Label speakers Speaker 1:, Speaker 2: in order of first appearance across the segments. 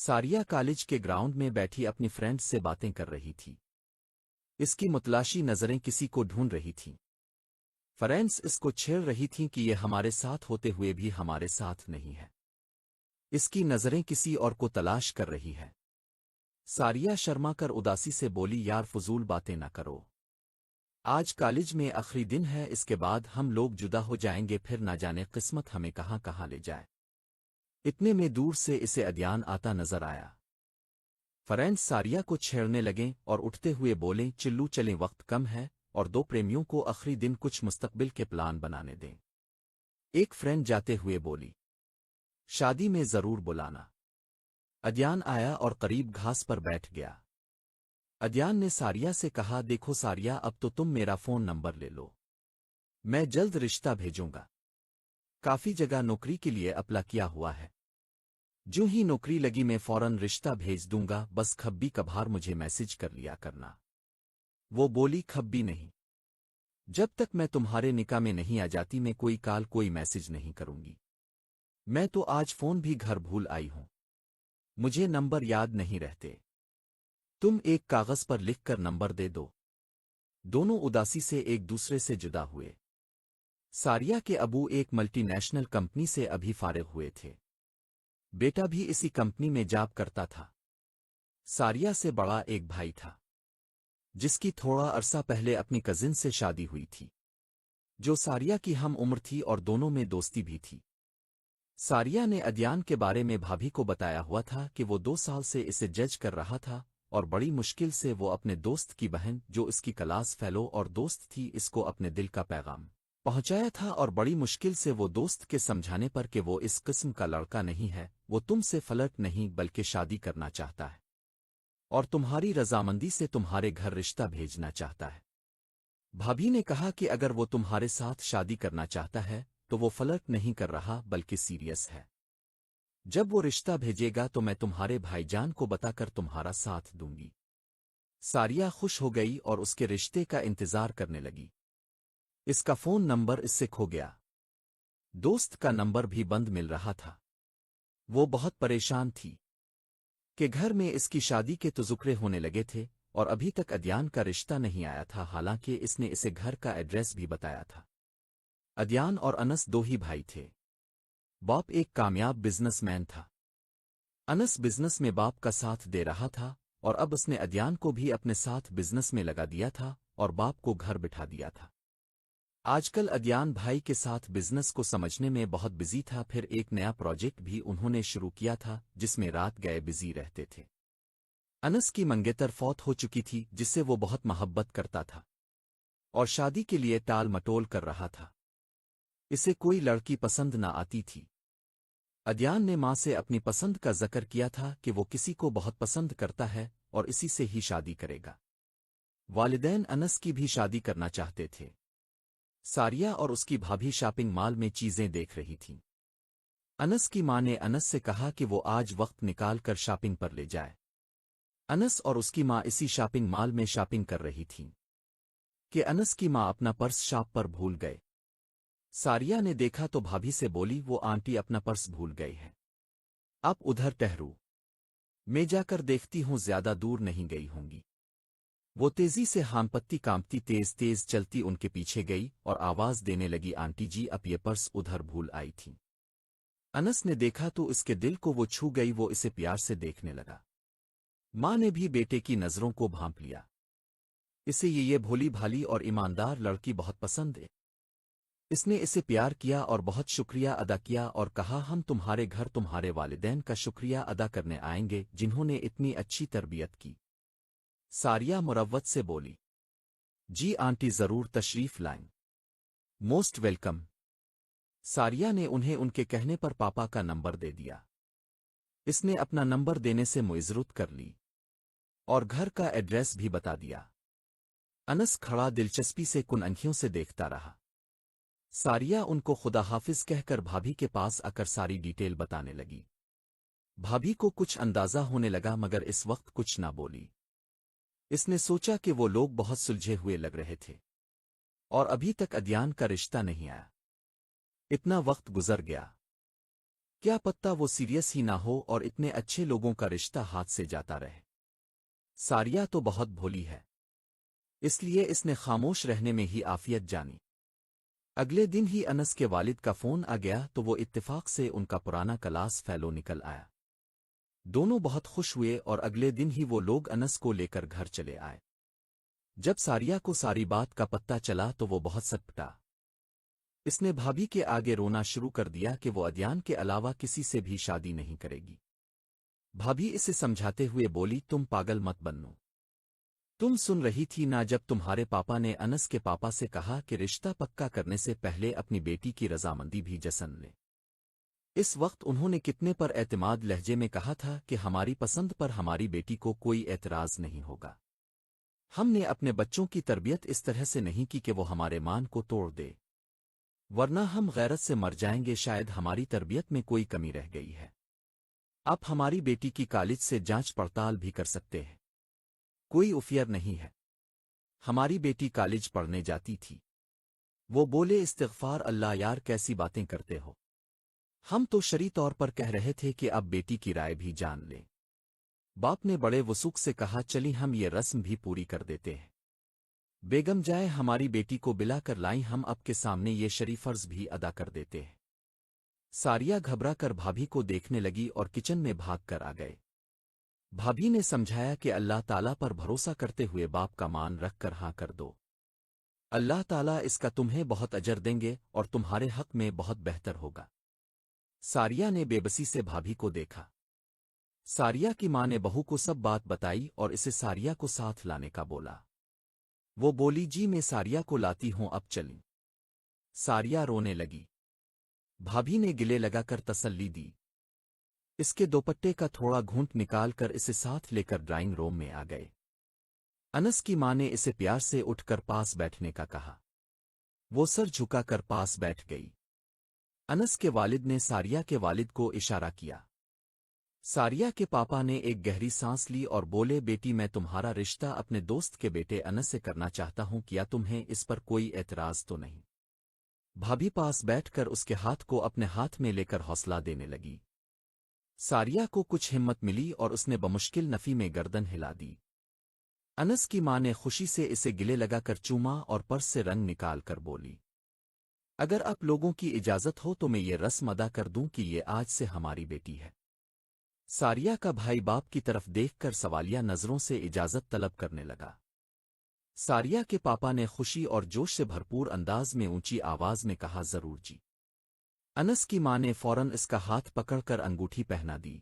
Speaker 1: ساریہ college کے ground میں بیٹھی اپنی فرینڈز سے باتیں کر رہی تھی۔ اس کی متلاشی نظریں کسی کو ڈھونڈ رہی تھیں۔ فرینڈز اس کو چھیڑ رہی تھیں کہ یہ ہمارے ساتھ ہوتے ہوئے بھی ہمارے ساتھ نہیں ہے۔ اس کی نظریں کسی اور کو تلاش کر رہی ہے۔ ساریہ شرما کر اداسی سے بولی، یار فضول باتیں نہ کرو۔ آج کالج میں آخری دن ہے، اس کے بعد ہم لوگ جدا ہو جائیں گے، پھر نہ جانے قسمت ہمیں کہاں کہاں لے جائے۔ اتنے میں دور سے اسے ادیان آتا نظر آیا۔ فرینڈز ساریہ کو چھیڑنے لگیں اور اٹھتے ہوئے بولیں، چلو چلیں، وقت کم ہے اور دو پریمیوں کو آخری دن کچھ مستقبل کے پلان بنانے دیں۔ ایک فرینڈ جاتے ہوئے بولی، شادی میں ضرور بلانا۔ ادیان آیا اور قریب گھاس پر بیٹھ گیا۔ ادیان نے ساریہ سے کہا، دیکھو ساریہ، اب تو تم میرا فون نمبر لے لو، میں جلد رشتہ بھیجوں گا۔ کافی جگہ نوکری کے لیے اپلائی کیا ہوا ہے، جو ہی نوکری لگی میں فوراً رشتہ بھیج دوں گا، بس کبھی کبھار مجھے میسج کر لیا کرنا۔ وہ بولی، کبھی نہیں، جب تک میں تمہارے نکاح میں نہیں آ جاتی میں کوئی کال کوئی میسج نہیں کروں گی۔ میں تو آج فون بھی گھر بھول آئی ہوں، مجھے نمبر یاد نہیں رہتے، تم ایک کاغذ پر لکھ کر نمبر دے دو۔ دونوں اداسی سے ایک دوسرے سے جدا ہوئے۔ ساریہ کے ابو ایک ملٹی نیشنل کمپنی سے ابھی فارغ ہوئے تھے، بیٹا بھی اسی کمپنی میں جاب کرتا تھا۔ ساریہ سے بڑا ایک بھائی تھا، جس کی تھوڑا عرصہ پہلے اپنی کزن سے شادی ہوئی تھی، جو ساریہ کی ہم عمر تھی اور دونوں میں دوستی بھی تھی۔ ساریہ نے ادیان کے بارے میں بھابھی کو بتایا ہوا تھا کہ وہ 2 سال سے اسے جج کر رہا تھا، اور بڑی مشکل سے وہ اپنے دوست کی بہن، جو اس کی کلاس فیلو اور دوست تھی، اس کو اپنے دل کا پیغام پہنچایا تھا، اور بڑی مشکل سے وہ دوست کے سمجھانے پر کہ وہ اس قسم کا لڑکا نہیں ہے، وہ تم سے فلرٹ نہیں بلکہ شادی کرنا چاہتا ہے، اور تمہاری رضامندی سے تمہارے گھر رشتہ بھیجنا چاہتا ہے۔ بھابھی نے کہا کہ اگر وہ تمہارے ساتھ شادی کرنا چاہتا ہے تو وہ فلرٹ نہیں کر رہا بلکہ سیریس ہے۔ جب وہ رشتہ بھیجے گا تو میں تمہارے بھائی جان کو بتا کر تمہارا ساتھ دوں گی۔ ساریہ خوش ہو گئی اور اس کے رشتے کا انتظار کرنے لگی۔ اس کا فون نمبر اس سے کھو گیا، دوست کا نمبر بھی بند مل رہا تھا۔ وہ بہت پریشان تھی کہ گھر میں اس کی شادی کے تذکرے ہونے لگے تھے اور ابھی تک ادیان کا رشتہ نہیں آیا تھا، حالانکہ اس نے اسے گھر کا ایڈریس بھی بتایا تھا۔ ادیان اور انس 2 ہی بھائی تھے۔ باپ ایک کامیاب بزنس مین تھا۔ انس بزنس میں باپ کا ساتھ دے رہا تھا، اور اب اس نے ادیان کو بھی اپنے ساتھ بزنس میں لگا دیا تھا اور باپ کو گھر بٹھا دیا تھا۔ آج کل ادیان بھائی کے ساتھ بزنس کو سمجھنے میں بہت بزی تھا، پھر ایک نیا پروجیکٹ بھی انہوں نے شروع کیا تھا جس میں رات گئے بزی رہتے تھے۔ انس کی منگیتر فوت ہو چکی تھی جس سے وہ بہت محبت کرتا تھا اور شادی کے لیے ٹال مٹول کر رہا تھا۔ اسے کوئی لڑکی پسند نہ آتی تھی۔ ادیان نے ماں سے اپنی پسند کا ذکر کیا تھا کہ وہ کسی کو بہت پسند کرتا ہے اور اسی سے ہی شادی کرے گا۔ والدین انس کی بھی شادی کرنا چاہتے تھے۔ ساریہ اور اس کی بھابھی شاپنگ مال میں چیزیں دیکھ رہی تھیں۔ انس کی ماں نے انس سے کہا کہ وہ آج وقت نکال کر شاپنگ پر لے جائے۔ انس اور اس کی ماں اسی شاپنگ مال میں شاپنگ کر رہی تھیں کہ انس کی ماں اپنا پرس شاپ پر بھول گئے۔ ساریہ نے دیکھا تو بھابھی سے بولی، وہ آنٹی اپنا پرس بھول گئی ہے، آپ ادھر ٹہرو، میں جا کر دیکھتی ہوں، زیادہ دور نہیں گئی ہوں گی۔ وہ تیزی سے ہانپتی کانپتی تیز تیز چلتی ان کے پیچھے گئی اور آواز دینے لگی، آنٹی جی اب یہ پرس ادھر بھول آئی تھی۔ انس نے دیکھا تو اس کے دل کو وہ چھو گئی، وہ اسے پیار سے دیکھنے لگا۔ ماں نے بھی بیٹے کی نظروں کو بھانپ لیا، اسے یہ بھولی بھالی اور ایماندار لڑکی بہت پسند ہے۔ اس نے اسے پیار کیا اور بہت شکریہ ادا کیا اور کہا، ہم تمہارے گھر تمہارے والدین کا شکریہ ادا کرنے آئیں گے جنہوں نے اتنی اچھی تربیت کی۔ ساریہ مروت سے بولی، جی آنٹی ضرور تشریف لائیں، موسٹ ویلکم۔ ساریہ نے انہیں ان کے کہنے پر پاپا کا نمبر دے دیا۔ اس نے اپنا نمبر دینے سے معذرت کر لی اور گھر کا ایڈریس بھی بتا دیا۔ انس کھڑا دلچسپی سے کن آنکھوں سے دیکھتا رہا۔ ساریہ ان کو خدا حافظ کہہ کر بھابھی کے پاس آ کر ساری ڈیٹیل بتانے لگی۔ بھابھی کو کچھ اندازہ ہونے لگا مگر اس وقت کچھ نہ بولی۔ اس نے سوچا کہ وہ لوگ بہت سلجھے ہوئے لگ رہے تھے اور ابھی تک ادیان کا رشتہ نہیں آیا۔ اتنا وقت گزر گیا کیا پتہ وہ سیریس ہی نہ ہو اور اتنے اچھے لوگوں کا رشتہ ہاتھ سے جاتا رہے۔ ساریہ تو بہت بھولی ہے، اس لیے اس نے خاموش رہنے میں ہی عافیت جانی۔ اگلے دن ہی انس کے والد کا فون آ گیا تو وہ اتفاق سے ان کا پرانا کلاس فیلو نکل آیا۔ دونوں بہت خوش ہوئے اور اگلے دن ہی وہ لوگ انس کو لے کر گھر چلے آئے۔ جب ساریہ کو ساری بات کا پتہ چلا تو وہ بہت سٹپٹا۔ اس نے بھابھی کے آگے رونا شروع کر دیا کہ وہ ادیان کے علاوہ کسی سے بھی شادی نہیں کرے گی۔ بھابھی اسے سمجھاتے ہوئے بولی، تم پاگل مت بنو۔ تم سن رہی تھی نا جب تمہارے پاپا نے انس کے پاپا سے کہا کہ رشتہ پکا کرنے سے پہلے اپنی بیٹی کی رضامندی بھی جسن لے۔ اس وقت انہوں نے کتنے پر اعتماد لہجے میں کہا تھا کہ ہماری پسند پر ہماری بیٹی کو کوئی اعتراض نہیں ہوگا۔ ہم نے اپنے بچوں کی تربیت اس طرح سے نہیں کی کہ وہ ہمارے مان کو توڑ دے، ورنہ ہم غیرت سے مر جائیں گے۔ شاید ہماری تربیت میں کوئی کمی رہ گئی ہے۔ آپ ہماری بیٹی کی کالج سے جانچ پڑتال بھی کر سکتے ہیں، کوئی افیئر نہیں ہے۔ ہماری بیٹی کالج پڑھنے جاتی تھی۔ وہ بولے، استغفار اللہ یار، کیسی باتیں کرتے ہو؟ ہم تو شرعی طور پر کہہ رہے تھے کہ اب بیٹی کی رائے بھی جان لیں۔ باپ نے بڑے وسوخ سے کہا، چلی ہم یہ رسم بھی پوری کر دیتے ہیں۔ بیگم جائے ہماری بیٹی کو بلا کر لائیں، ہم اب کے سامنے یہ شرعی فرض بھی ادا کر دیتے ہیں۔ ساریہ گھبرا کر بھابھی کو دیکھنے لگی اور کچن میں بھاگ کر آ گئے۔ بھابھی نے سمجھایا کہ اللہ تعالیٰ پر بھروسہ کرتے ہوئے باپ کا مان رکھ کر ہاں کر دو، اللہ تعالیٰ اس کا تمہیں بہت اجر دیں گے اور تمہارے حق میں بہت بہتر ہوگا۔ ساریہ نے بے بسی سے بھابھی کو دیکھا۔ ساریہ کی ماں نے بہو کو سب بات بتائی اور اسے ساریہ کو ساتھ لانے کا بولا۔ وہ بولی، جی میں ساریہ کو لاتی ہوں، اب چلیں۔ ساریہ رونے لگی۔ بھابھی نے گلے لگا کر تسلی دی۔ اس کے دوپٹے کا تھوڑا گھونٹ نکال کر اسے ساتھ لے کر ڈرائنگ روم میں آ گئے۔ انس کی ماں نے اسے پیار سے اٹھ کر پاس بیٹھنے کا کہا۔ وہ سر جھکا کر پاس بیٹھ گئی۔ انس کے والد نے ساریہ کے والد کو اشارہ کیا۔ ساریہ کے پاپا نے ایک گہری سانس لی اور بولے، بیٹی میں تمہارا رشتہ اپنے دوست کے بیٹے انس سے کرنا چاہتا ہوں، کیا تمہیں اس پر کوئی اعتراض تو نہیں؟ بھابھی پاس بیٹھ کر اس کے ہاتھ کو اپنے ہاتھ میں لے کر حوصلہ دینے لگی۔ ساریہ کو کچھ ہمت ملی اور اس نے بمشکل نفی میں گردن ہلا دی۔ انس کی ماں نے خوشی سے اسے گلے لگا کر چوما اور پرس سے رنگ نکال کر بولی، اگر آپ لوگوں کی اجازت ہو تو میں یہ رسم ادا کر دوں کہ یہ آج سے ہماری بیٹی ہے۔ ساریہ کا بھائی باپ کی طرف دیکھ کر سوالیہ نظروں سے اجازت طلب کرنے لگا۔ ساریہ کے پاپا نے خوشی اور جوش سے بھرپور انداز میں اونچی آواز میں کہا، ضرور جی۔ انس کی ماں نے فوراً اس کا ہاتھ پکڑ کر انگوٹھی پہنا دی۔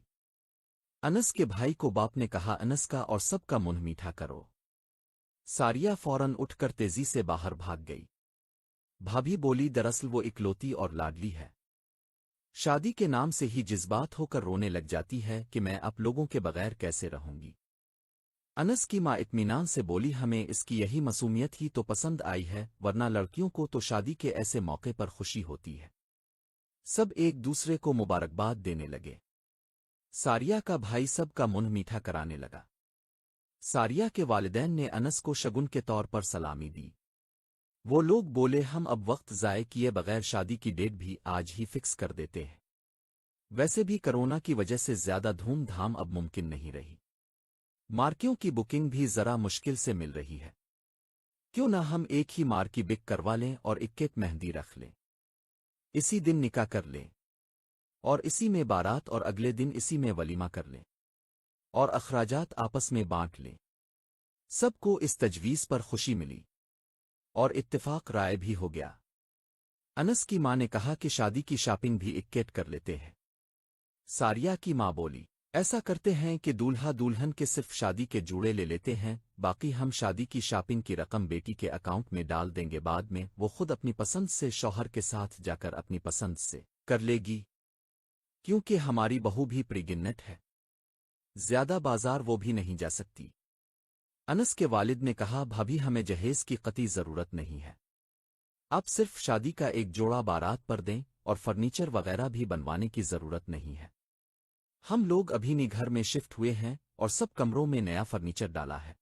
Speaker 1: انس کے بھائی کو باپ نے کہا، انس کا اور سب کا منہ میٹھا کرو۔ ساریہ فوراً اٹھ کر تیزی سے باہر بھاگ گئی۔ بھابھی بولی، دراصل وہ اکلوتی اور لاڈلی ہے، شادی کے نام سے ہی جذبات ہو کر رونے لگ جاتی ہے کہ میں آپ لوگوں کے بغیر کیسے رہوں گی۔ انس کی ماں اطمینان سے بولی، ہمیں اس کی یہی معصومیت ہی تو پسند آئی ہے، ورنہ لڑکیوں کو تو شادی کے ایسے موقع پر خوشی ہوتی ہے۔ سب ایک دوسرے کو مبارکباد دینے لگے۔ ساریہ کا بھائی سب کا منہ میٹھا کرانے لگا۔ ساریہ کے والدین نے انس کو شگن کے طور پر سلامی دی۔ وہ لوگ بولے، ہم اب وقت ضائع کیے بغیر شادی کی ڈیٹ بھی آج ہی فکس کر دیتے ہیں۔ ویسے بھی کرونا کی وجہ سے زیادہ دھوم دھام اب ممکن نہیں رہی۔ مارکیوں کی بکنگ بھی ذرا مشکل سے مل رہی ہے۔ کیوں نہ ہم ایک ہی مار کی بک کروا لیں اور 21 مہندی رکھ لیں، اسی دن نکاح کر لیں اور اسی میں بارات اور اگلے دن اسی میں ولیمہ کر لیں اور اخراجات آپس میں بانٹ لیں۔ سب کو اس تجویز پر خوشی ملی اور اتفاق رائے بھی ہو گیا۔ انس کی ماں نے کہا کہ شادی کی شاپنگ بھی 21 کر لیتے ہیں۔ ساریہ کی ماں بولی، ایسا کرتے ہیں کہ دولہا دولہن کے صرف شادی کے جوڑے لے لیتے ہیں، باقی ہم شادی کی شاپنگ کی رقم بیٹی کے اکاؤنٹ میں ڈال دیں گے، بعد میں وہ خود اپنی پسند سے شوہر کے ساتھ جا کر اپنی پسند سے کر لے گی، کیونکہ ہماری بہو بھی پریگننٹ ہے، زیادہ بازار وہ بھی نہیں جا سکتی۔ انس کے والد نے کہا، بھابھی ہمیں جہیز کی قطعی ضرورت نہیں ہے، آپ صرف شادی کا ایک جوڑا بارات پر دیں اور فرنیچر وغیرہ بھی بنوانے کی ضرورت نہیں ہے۔ ہم لوگ ابھی نئی گھر میں شفٹ ہوئے ہیں اور سب کمروں میں نیا فرنیچر ڈالا ہے،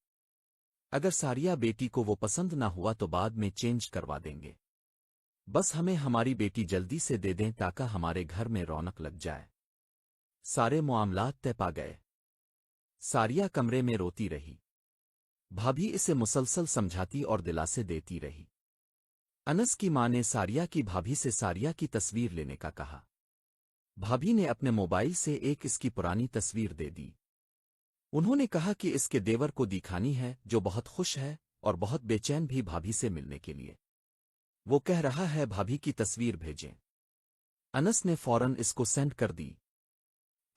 Speaker 1: اگر ساریہ بیٹی کو وہ پسند نہ ہوا تو بعد میں چینج کروا دیں گے۔ बस हमें हमारी बेटी जल्दी से दे दें ताकि हमारे घर में रौनक लग जाए। सारे मामलात तय पा गए। सारिया कमरे में रोती रही। भाभी इसे मुसलसल समझाती और दिलासे देती रही। अनस की मां ने सारिया की भाभी से सारिया की तस्वीर लेने का कहा। भाभी ने अपने मोबाइल से एक इसकी पुरानी तस्वीर दे दी। उन्होंने कहा कि इसके देवर को दिखानी है, जो बहुत खुश है और बहुत बेचैन भी भाभी से मिलने के लिए। वो कह रहा है भाभी की तस्वीर भेजें। अनस ने फौरन इसको सेंड कर दी।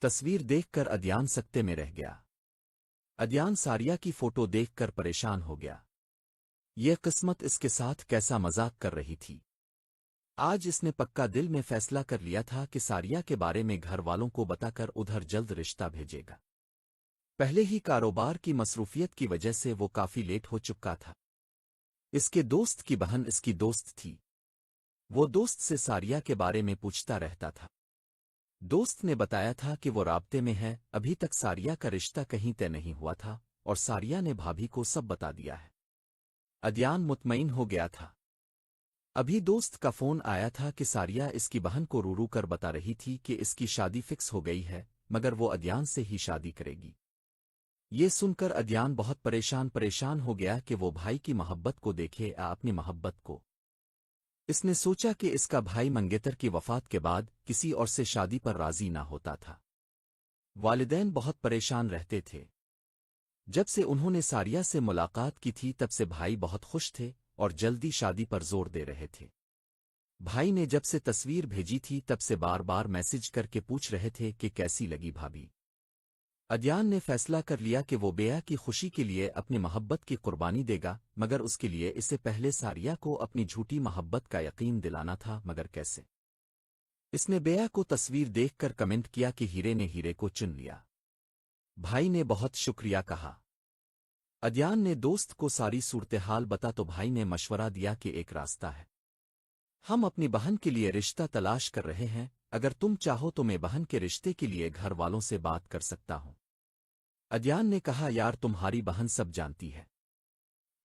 Speaker 1: तस्वीर देखकर अदयान सकते में रह गया। अदयान सारिया की फोटो देखकर परेशान हो गया। यह किस्मत इसके साथ कैसा मजाक कर रही थी। आज इसने पक्का दिल में फैसला कर लिया था कि सारिया के बारे में घर वालों को बताकर उधर जल्द रिश्ता भेजेगा। पहले ही कारोबार की मसरूफियत की वजह से वो काफी लेट हो चुका था। इसके दोस्त की बहन इसकी दोस्त थी। वो दोस्त से सारिया के बारे में पूछता रहता था। दोस्त ने बताया था कि वो राब्ते में है। अभी तक सारिया का रिश्ता कहीं तय नहीं हुआ था और सारिया ने भाभी को सब बता दिया है। अदयान मुतमईन हो गया था। अभी दोस्त का फोन आया था कि सारिया इसकी बहन को रू रू कर बता रही थी कि इसकी शादी फिक्स हो गई है, मगर वो अदयान से ही शादी करेगी। ये सुनकर अदयान बहुत परेशान हो गया कि वो भाई की मोहब्बत को देखे या अपनी मोहब्बत को। इसने सोचा कि इसका भाई मंगेतर की वफात के बाद किसी और से शादी पर राजी ना होता था। वालिदैन बहुत परेशान रहते थे। जब से उन्होंने सारिया से मुलाकात की थी तब से भाई बहुत खुश थे और जल्दी शादी पर जोर दे रहे थे। भाई ने जब से तस्वीर भेजी थी तब से बार बार मैसेज करके पूछ रहे थे कि कैसी लगी भाभी। अदयान ने फैसला कर लिया कि वो बेया की खुशी के लिए अपनी मोहब्बत की कुर्बानी देगा, मगर उसके लिए इसे पहले सारिया को अपनी झूठी मोहब्बत का यकीन दिलाना था। मगर कैसे? इसने बेया को तस्वीर देखकर कमेंट किया कि हीरे ने हीरे को चुन लिया। भाई ने बहुत शुक्रिया कहा। अदयान ने दोस्त को सारी सूरत-ए-हाल बता तो भाई ने मशवरा दिया कि एक रास्ता है। हम अपनी बहन के लिए रिश्ता तलाश कर रहे हैं, अगर तुम चाहो तो मैं बहन के रिश्ते के लिए घर वालों से बात कर सकता हूं। अदयान ने कहा, यार तुम्हारी बहन सब जानती है।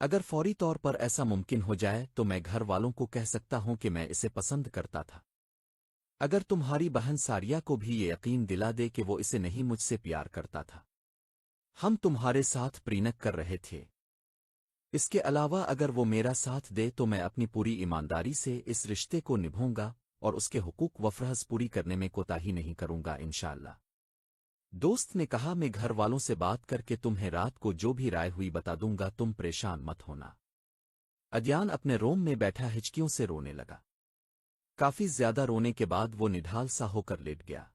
Speaker 1: अगर फौरी तौर पर ऐसा मुमकिन हो जाए तो मैं घर वालों को कह सकता हूं कि मैं इसे पसंद करता था। अगर तुम्हारी बहन सारिया को भी ये यकीन दिला दे कि वो इसे नहीं मुझसे प्यार करता था। हम तुम्हारे साथ प्रीनक कर रहे थे। इसके अलावा अगर वो मेरा साथ दे तो मैं अपनी पूरी ईमानदारी से इस रिश्ते को निभाऊंगा और उसके हुकूक व फर्ज पूरी करने में कोताही नहीं करूंगा इंशाअल्लाह। दोस्त ने कहा, मैं घर वालों से बात करके तुम्हें रात को जो भी राय हुई बता दूंगा, तुम परेशान मत होना। अदयान अपने रूम में बैठा हिचकियों से रोने लगा। काफी ज्यादा रोने के बाद वो निढाल सा होकर लेट गया।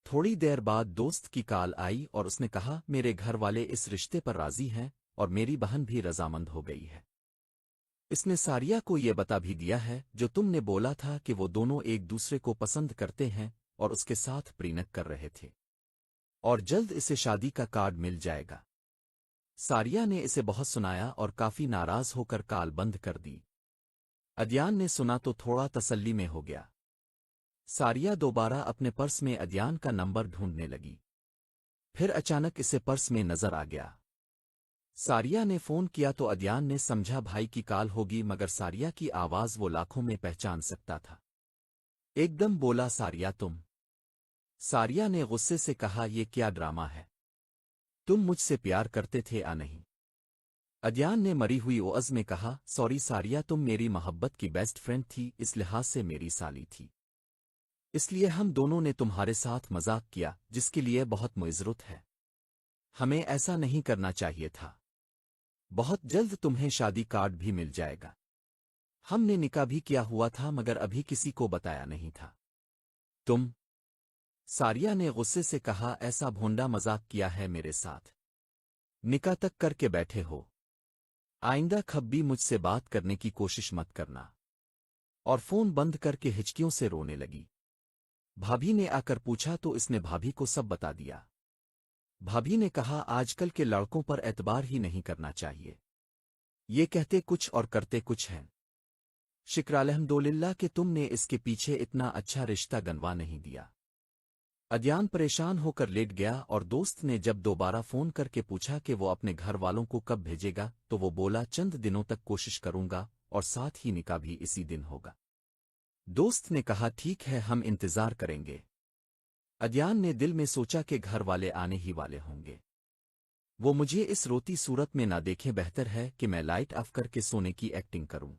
Speaker 1: थोड़ी देर बाद दोस्त की कॉल आई और उसने कहा, मेरे घर वाले इस रिश्ते पर राजी हैं और मेरी बहन भी रजामंद हो गई है। इसने सारिया को ये बता भी दिया है जो तुमने बोला था कि वो दोनों एक दूसरे को पसंद करते हैं और उसके साथ प्रीनक कर रहे थे, और जल्द इसे शादी का कार्ड मिल जाएगा। सारिया ने इसे बहुत सुनाया और काफी नाराज होकर कॉल बंद कर दी। अदयान ने सुना तो थोड़ा तसल्ली में हो गया। सारिया दोबारा अपने पर्स में अदयान का नंबर ढूंढने लगी। फिर अचानक इसे पर्स में नजर आ गया। सारिया ने फोन किया तो अदयान ने समझा भाई की कॉल होगी, मगर सारिया की आवाज वो लाखों में पहचान सकता था। एकदम बोला, सारिया तुम? सारिया ने गुस्से से कहा, ये क्या ड्रामा है? तुम मुझसे प्यार करते थे या नहीं? अदयान ने मरी हुई ओज़ में कहा, सॉरी सारिया, तुम मेरी मोहब्बत की बेस्ट फ्रेंड थी, इस लिहाज से मेरी साली थी, इसलिए हम दोनों ने तुम्हारे साथ मजाक किया, जिसके लिए बहुत मुइज़्ज़रत है। हमें ऐसा नहीं करना चाहिए था। बहुत जल्द तुम्हें शादी कार्ड भी मिल जाएगा। हमने निकाह भी किया हुआ था मगर अभी किसी को बताया नहीं था। तुम? सारिया ने गुस्से से कहा, ऐसा भोंडा मजाक किया है मेरे साथ? निकाह तक करके बैठे हो। आइंदा कभी मुझसे बात करने की कोशिश मत करना। और फोन बंद करके हिचकियों से रोने लगी। भाभी ने आकर पूछा तो इसने भाभी को सब बता दिया। भाभी ने कहा, आजकल के लड़कों पर एतबार ही नहीं करना चाहिए। ये कहते कुछ और करते कुछ हैं। शुक्र अल्हम्दुलिल्लाह कि तुमने इसके पीछे इतना अच्छा रिश्ता गंवा नहीं दिया। अदयान परेशान होकर लेट गया और दोस्त ने जब दोबारा फोन करके पूछा कि वो अपने घर वालों को कब भेजेगा तो वो बोला, चंद दिनों तक कोशिश करूंगा और साथ ही निकाह भी इसी दिन होगा। दोस्त ने कहा ठीक है हम इंतजार करेंगे। अदयान ने दिल में सोचा कि घर वाले आने ही वाले होंगे। वो मुझे इस रोती सूरत में ना देखें, बेहतर है कि मैं लाइट ऑफ करके सोने की एक्टिंग करूं।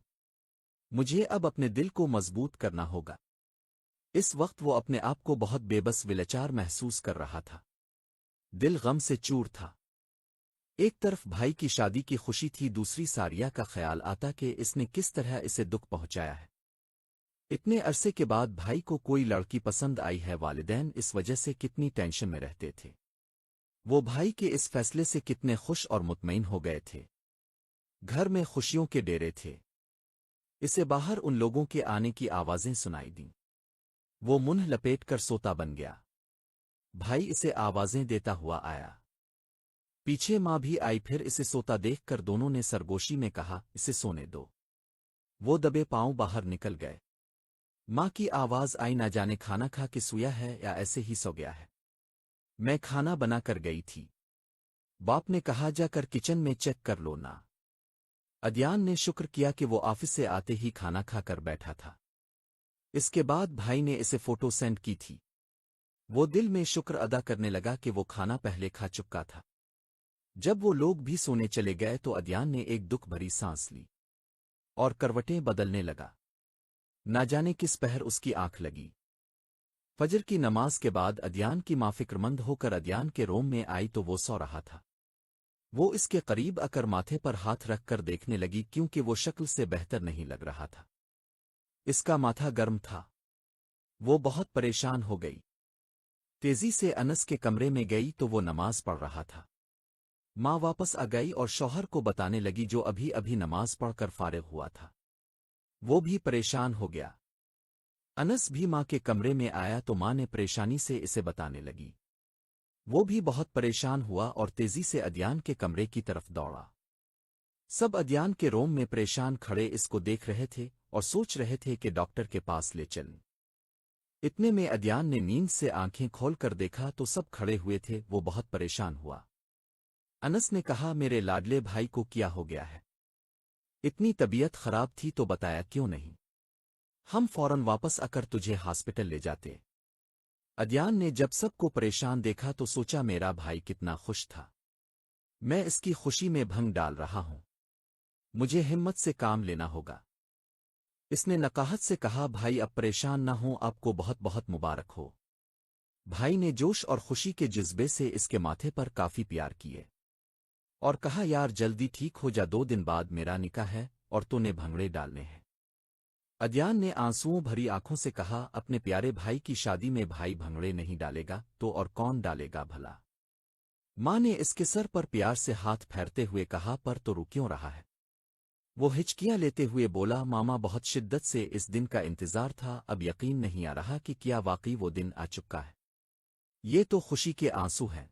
Speaker 1: मुझे अब अपने दिल को मजबूत करना होगा। इस वक्त वो अपने आप को बहुत बेबस विलाचार महसूस कर रहा था। दिल गम से चूर था। एक तरफ भाई की शादी की खुशी थी, दूसरी सारिया का ख्याल आता कि इसने किस तरह इसे दुख पहुंचाया है। इतने अरसे के बाद भाई को कोई लड़की पसंद आई है। वालिदैन इस वजह से कितनी टेंशन में रहते थे। वो भाई के इस फैसले से कितने खुश और मुतमईन हो गए थे। घर में खुशियों के डेरे थे। इसे बाहर उन लोगों के आने की आवाजें सुनाई दीं। वो मुंह लपेट कर सोता बन गया। भाई इसे आवाजें देता हुआ आया। पीछे माँ भी आई, फिर इसे सोता देखकर दोनों ने सरगोशी में कहा इसे सोने दो। वो दबे पांव बाहर निकल गए। माँ की आवाज आई, ना जाने खाना खा के सोया है या ऐसे ही सो गया है। मैं खाना बना कर गई थी। बाप ने कहा जाकर किचन में चेक कर लो ना। अदयान ने शुक्र किया कि वो ऑफिस से आते ही खाना खाकर बैठा था। इसके बाद भाई ने इसे फोटो सेंड की थी। वो दिल में शुक्र अदा करने लगा कि वो खाना पहले खा चुका था। जब वो लोग भी सोने चले गए तो अदयान ने एक दुख भरी सांस ली और करवटें बदलने लगा। ना जाने किस पहर उसकी आंख लगी। फजर की नमाज के बाद अदयान की मां फिक्रमंद होकर अदयान के रूम में आई तो वो सो रहा था। वो इसके करीब आकर माथे पर हाथ रखकर देखने लगी, क्योंकि वो शक्ल से बेहतर नहीं लग रहा था। इसका माथा गर्म था। वो बहुत परेशान हो गई। तेजी से अनस के कमरे में गई तो वो नमाज पढ़ रहा था। माँ वापस आ गई और शौहर को बताने लगी, जो अभी अभी नमाज पढ़कर फारिग हुआ था। वो भी परेशान हो गया। अनस भी माँ के कमरे में आया तो माँ ने परेशानी से इसे बताने लगी। वो भी बहुत परेशान हुआ और तेजी से अदयान के कमरे की तरफ दौड़ा। सब अदयान के रूम में परेशान खड़े इसको देख रहे थे और सोच रहे थे कि डॉक्टर के पास ले चलें। इतने में अदयान ने नींद से आंखें खोलकर देखा तो सब खड़े हुए थे। वो बहुत परेशान हुआ। अनस ने कहा, मेरे लाडले भाई को क्या हो गया है? इतनी तबीयत खराब थी तो बताया क्यों नहीं? हम फौरन वापस आकर तुझे हॉस्पिटल ले जाते। अदयान ने जब सबको परेशान देखा तो सोचा, मेरा भाई कितना खुश था। मैं इसकी खुशी में भंग डाल रहा हूं। मुझे हिम्मत से काम लेना होगा। इसने नकाहत से कहा, भाई अब परेशान ना हो, आपको बहुत बहुत मुबारक हो। भाई ने जोश और खुशी के जज्बे से इसके माथे पर काफी प्यार किए और कहा, यार जल्दी ठीक हो जा, 2 दिन बाद मेरा निकाह है और तूने भंगड़े डालने हैं। अदयान ने आंसुओं भरी आंखों से कहा, अपने प्यारे भाई की शादी में भाई भंगड़े नहीं डालेगा तो और कौन डालेगा भला? माँ ने इसके सर पर प्यार से हाथ फेरते हुए कहा, पर तो रू क्यों रहा है? वो हिचकियां लेते हुए बोला, मामा बहुत शिद्दत से इस दिन का इंतजार था, अब यकीन नहीं आ रहा कि क्या वाकई वो दिन आ चुका है। ये तो खुशी के आंसू हैं।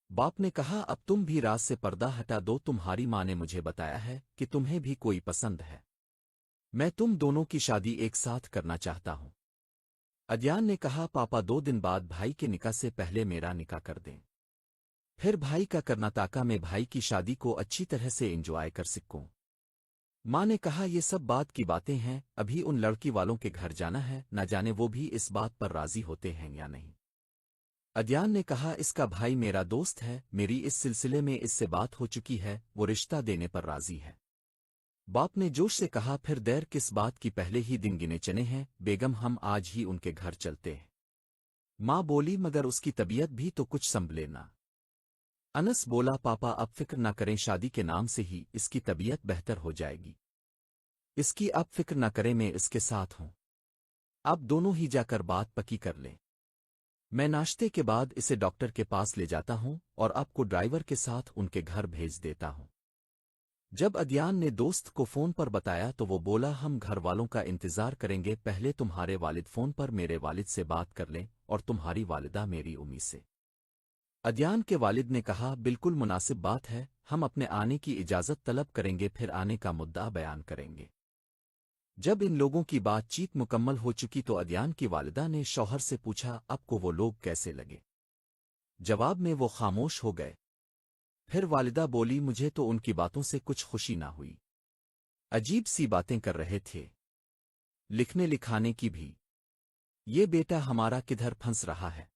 Speaker 1: बाप ने कहा, अब तुम भी राज से पर्दा हटा दो, तुम्हारी माँ ने मुझे बताया है कि तुम्हें भी कोई पसंद है। मैं तुम दोनों की शादी एक साथ करना चाहता हूं। अदयान ने कहा, पापा 2 दिन बाद भाई के निकाह से पहले मेरा निकाह कर दें। फिर भाई का करना ताकि मैं भाई की शादी को अच्छी तरह से एंजॉय कर सकूं। माँ ने कहा, ये सब बात की बातें हैं, अभी उन लड़की वालों के घर जाना है, न जाने वो भी इस बात पर राजी होते हैं या नहीं। अदयान ने कहा, इसका भाई मेरा दोस्त है, मेरी इस सिलसिले में इससे बात हो चुकी है, वो रिश्ता देने पर राजी है। बाप ने जोश से कहा, फिर देर किस बात की, पहले ही दिन गिने चने हैं, बेगम हम आज ही उनके घर चलते हैं। माँ बोली, मगर उसकी तबीयत भी तो कुछ संभले ना। अनस बोला, पापा अब फिक्र न करें, शादी के नाम से ही इसकी तबीयत बेहतर हो जाएगी। इसकी अब फिक्र न करें, मैं इसके साथ हूं। अब दोनों ही जाकर बात पक्की कर लें। मैं नाश्ते के बाद इसे डॉक्टर के पास ले जाता हूं और आपको ड्राइवर के साथ उनके घर भेज देता हूं। जब अदयान ने दोस्त को फोन पर बताया तो वो बोला, हम घर वालों का इंतजार करेंगे, पहले तुम्हारे वालिद फोन पर मेरे वालिद से बात कर लें और तुम्हारी वालिदा मेरी उम्मी से। अदयान के वालिद ने कहा, बिल्कुल मुनासिब बात है, हम अपने आने की इजाजत तलब करेंगे, फिर आने का मुद्दा बयान करेंगे। जब इन लोगों की बातचीत मुकम्मल हो चुकी तो अदयान की वालिदा ने शौहर से पूछा, आपको वो लोग कैसे लगे? जवाब में वो खामोश हो गए। फिर वालिदा बोली, मुझे तो उनकी बातों से कुछ खुशी ना हुई। अजीब सी बातें कर रहे थे। लिखने लिखाने की भी। ये बेटा हमारा किधर फंस रहा है।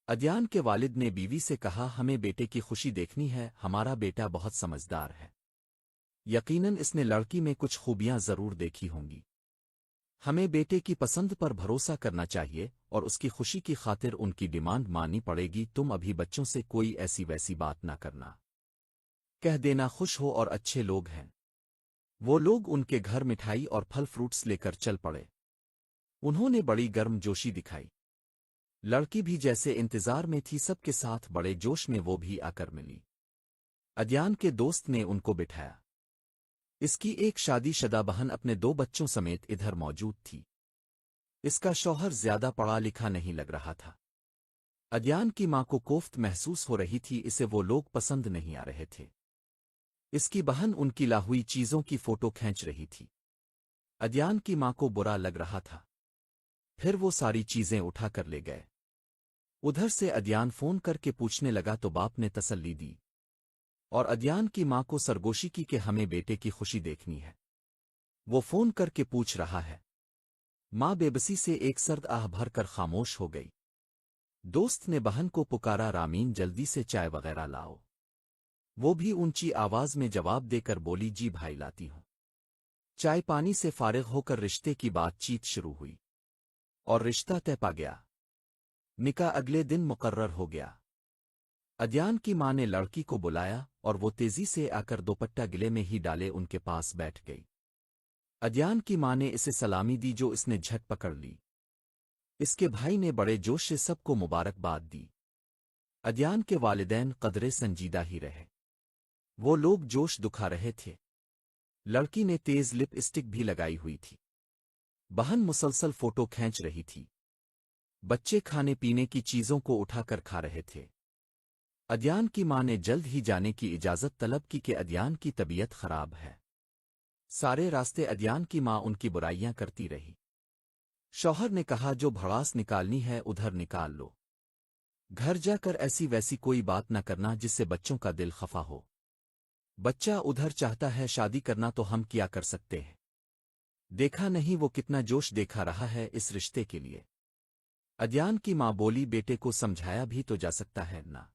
Speaker 1: अदयान के वालिद ने बीवी से कहा, हमें बेटे की खुशी देखनी है, हमारा बेटा बहुत समझदार है। यकीनन इसने लड़की में कुछ खूबियां जरूर देखी होंगी। हमें बेटे की पसंद पर भरोसा करना चाहिए और उसकी खुशी की खातिर उनकी डिमांड माननी पड़ेगी। तुम अभी बच्चों से कोई ऐसी वैसी बात ना करना, कह देना खुश हो और अच्छे लोग हैं। वो लोग उनके घर मिठाई और फल फ्रूट्स लेकर चल पड़े। उन्होंने बड़ी गर्मजोशी दिखाई। लड़की भी जैसे इंतजार में थी, सबके साथ बड़े जोश में वो भी आकर मिली। अदयान के दोस्त ने उनको बिठाया। इसकी एक शादीशुदा बहन अपने 2 बच्चों समेत इधर मौजूद थी। इसका शौहर ज्यादा पढ़ा लिखा नहीं लग रहा था। अदयान की मां को कोफ्त महसूस हो रही थी, इसे वो लोग पसंद नहीं आ रहे थे। इसकी बहन उनकी लाहुई चीजों की फोटो खींच रही थी। अदयान की मां को बुरा लग रहा था। फिर वो सारी चीजें उठा कर ले गए। उधर से अदयान फोन करके पूछने लगा तो बाप ने तसल्ली दी और अदयान की मां को सरगोशी की कि हमें बेटे की खुशी देखनी है। वो फोन करके पूछ रहा है। मां बेबसी से एक सर्द आह भरकर खामोश हो गई। दोस्त ने बहन को पुकारा, रामीन जल्दी से चाय वगैरह लाओ। वो भी ऊंची आवाज में जवाब देकर बोली, जी भाई लाती हूं। चाय पानी से फारिग होकर रिश्ते की बातचीत शुरू हुई और रिश्ता तय पा गया। निकाह अगले दिन मुकर्रर हो गया। अदयान की मां ने लड़की को बुलाया और वो तेजी से आकर दोपट्टा गिले में ही डाले उनके पास बैठ गई। अदयान की मां ने इसे सलामी दी जो इसने झट पकड़ ली। इसके भाई ने बड़े जोश से सबको मुबारकबाद दी। अदयान के वालिदैन कदरे संजीदा ही रहे। वो लोग जोश दुखा रहे थे। लड़की ने तेज लिपस्टिक भी लगाई हुई थी। बहन मुसलसल फोटो खींच रही थी। बच्चे खाने पीने की चीजों को उठाकर खा रहे थे। अदयान की मां ने जल्द ही जाने की इजाजत तलब की कि अदयान की तबीयत खराब है। सारे रास्ते अदयान की मां उनकी बुराइयां करती रही। शौहर ने कहा, जो भड़ास निकालनी है उधर निकाल लो। घर जाकर ऐसी वैसी कोई बात न करना जिससे बच्चों का दिल खफा हो। बच्चा उधर चाहता है शादी करना तो हम क्या कर सकते हैं। देखा नहीं वो कितना जोश देखा रहा है इस रिश्ते के लिए। अदयान की मां बोली, बेटे को समझाया भी तो जा सकता है ना।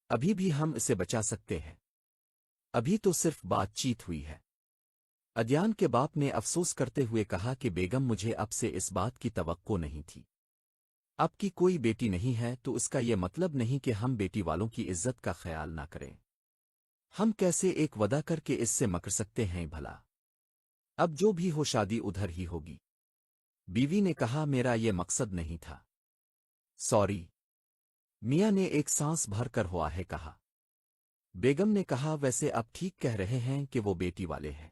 Speaker 1: अभी भी हम इसे बचा सकते हैं। अभी तो सिर्फ बातचीत हुई है। अदयान के बाप ने अफसोस करते हुए कहा कि बेगम, मुझे अब से इस बात की तवक्को नहीं थी। अब की कोई बेटी नहीं है तो इसका ये मतलब नहीं कि हम बेटी वालों की इज्जत का ख्याल ना करें। हम कैसे एक वदा करके इससे मकर सकते हैं भला। अब जो भी हो शादी उधर ही होगी। बीवी ने कहा, मेरा ये मकसद नहीं था। सॉरी। मियां ने एक सांस भर कर हुआ है कहा। बेगम ने कहा, वैसे आप ठीक कह रहे हैं कि वो बेटी वाले हैं।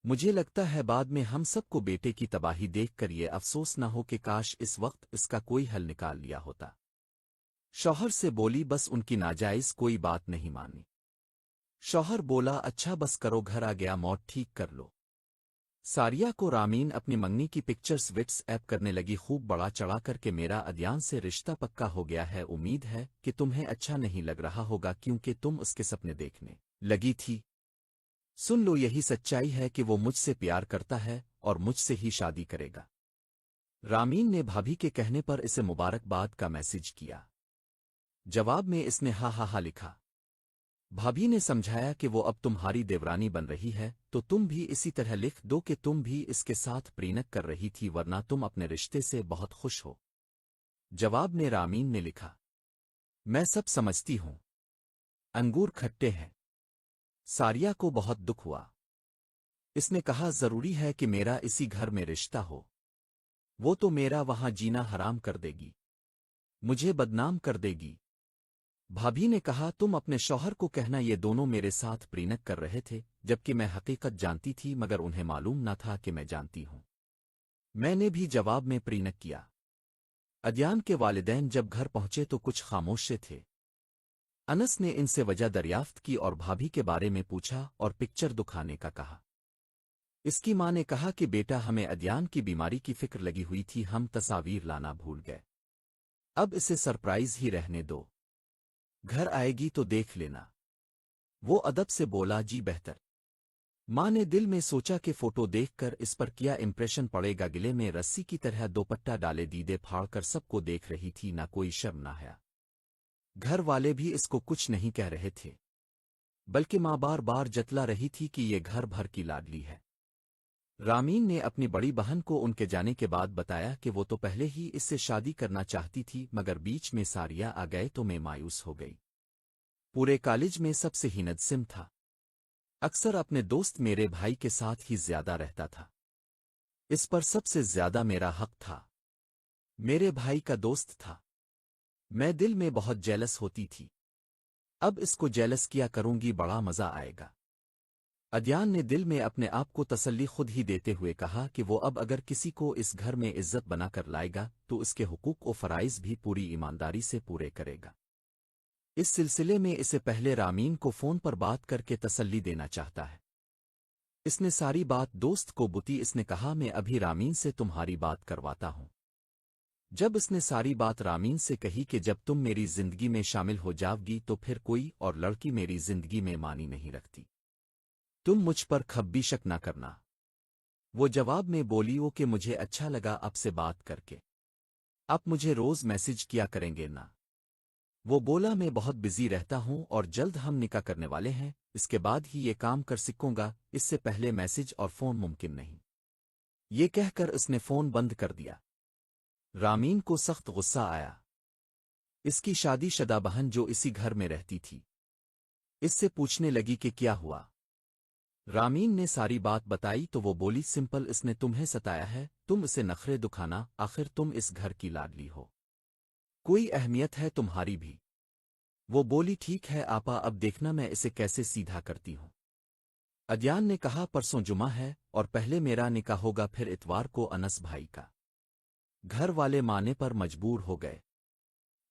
Speaker 1: मुझे लगता है बाद में हम सबको बेटे की तबाही देखकर ये अफसोस न हो कि काश इस वक्त इसका कोई हल निकाल लिया होता। शौहर से बोली, बस उनकी नाजायज कोई बात नहीं मानी। शौहर बोला, अच्छा बस करो, घर आ गया, मौत ठीक कर लो। सारिया को रामीन अपनी मंगनी की पिक्चर्स व्हाट्सएप करने लगी, खूब बड़ा चढ़ा करके मेरा अदयान से रिश्ता पक्का हो गया है। उम्मीद है कि तुम्हें अच्छा नहीं लग रहा होगा क्योंकि तुम उसके सपने देखने लगी थी। सुन लो, यही सच्चाई है कि वो मुझसे प्यार करता है और मुझसे ही शादी करेगा। रामीन ने भाभी के कहने पर इसे मुबारकबाद का मैसेज किया। जवाब में इसने हा हा हा लिखा। भाभी ने समझाया कि वो अब तुम्हारी देवरानी बन रही है तो तुम भी इसी तरह लिख दो कि तुम भी इसके साथ प्रीनक कर रही थी, वरना तुम अपने रिश्ते से बहुत खुश हो। जवाब में रामीन ने लिखा, मैं सब समझती हूं, अंगूर खट्टे हैं। सारिया को बहुत दुख हुआ। इसने कहा, जरूरी है कि मेरा इसी घर में रिश्ता हो। वो तो मेरा वहां जीना हराम कर देगी, मुझे बदनाम कर देगी। भाभी ने कहा, तुम अपने शौहर को कहना ये दोनों मेरे साथ प्रीनक कर रहे थे, जबकि मैं हकीकत जानती थी मगर उन्हें मालूम न था कि मैं जानती हूं। मैंने भी जवाब में प्रीनक किया। अदयान के वालिदैन जब घर पहुंचे तो कुछ खामोश से थे। अनस ने इनसे वजह दरियाफ्त की और भाभी के बारे में पूछा और पिक्चर दिखाने का कहा। इसकी मां ने कहा कि बेटा, हमें अदयान की बीमारी की फिक्र लगी हुई थी, हम तस्वीर लाना भूल गए। अब इसे सरप्राइज ही रहने दो, घर आएगी तो देख लेना। वो अदब से बोला, जी बेहतर। माँ ने दिल में सोचा कि फोटो देखकर इस पर क्या इम्प्रेशन पड़ेगा। गिले में रस्सी की तरह दोपट्टा डाले दीदे फाड़कर सबको देख रही थी, ना कोई शर्म ना हया। घर वाले भी इसको कुछ नहीं कह रहे थे, बल्कि माँ बार बार जतला रही थी कि ये घर भर की लाडली है। रामीन ने अपनी बड़ी बहन को उनके जाने के बाद बताया कि वो तो पहले ही इससे शादी करना चाहती थी, मगर बीच में सारिया आ गए तो मैं मायूस हो गई। पूरे कॉलेज में सबसे हीनद सिम था। अक्सर अपने दोस्त मेरे भाई के साथ ही ज्यादा रहता था। इस पर सबसे ज्यादा मेरा हक था। मेरे भाई का दोस्त था। मैं दिल में बहुत जेलस होती थी। अब इसको जेलस किया करूंगी, बड़ा मजा आएगा। अद्यान ने दिल में अपने आप को तसल्ली खुद ही देते हुए कहा कि वो अब अगर किसी को इस घर में इज्जत बनाकर लाएगा तो उसके हुकूक और फराइज भी पूरी ईमानदारी से पूरे करेगा। इस सिलसिले में इसे पहले रामीन को फोन पर बात करके तसल्ली देना चाहता है। इसने सारी बात दोस्त को बुती। इसने कहा, मैं अभी रामीन से तुम्हारी बात करवाता हूं। जब इसने सारी बात रामीन से कही कि जब तुम मेरी जिंदगी में शामिल हो जाओगी तो फिर कोई और लड़की मेरी जिंदगी में मानी नहीं रखती। तुम मुझ पर खब्बी शक ना करना। वो जवाब में बोली, वो कि मुझे अच्छा लगा आपसे बात करके। आप मुझे रोज मैसेज किया करेंगे ना? वो बोला, मैं बहुत बिजी रहता हूं और जल्द हम निकाह करने वाले हैं, इसके बाद ही ये काम कर सकूंगा, इससे पहले मैसेज और फोन मुमकिन नहीं। ये कहकर उसने फोन बंद कर दिया। रामीन को सख्त गुस्सा आया। इसकी शादीशुदा बहन जो इसी घर में रहती थी, इससे पूछने लगी कि क्या हुआ। रामीन ने सारी बात बताई तो वो बोली, सिंपल, इसने तुम्हें सताया है, तुम इसे नखरे दुखाना, आखिर तुम इस घर की लाडली हो, कोई अहमियत है तुम्हारी भी। वो बोली, ठीक है आपा, अब देखना मैं इसे कैसे सीधा करती हूं। अद्यान ने कहा, परसों जुमा है और पहले मेरा निकाह होगा, फिर इतवार को अनस भाई का। घर वाले माने पर मजबूर हो गए।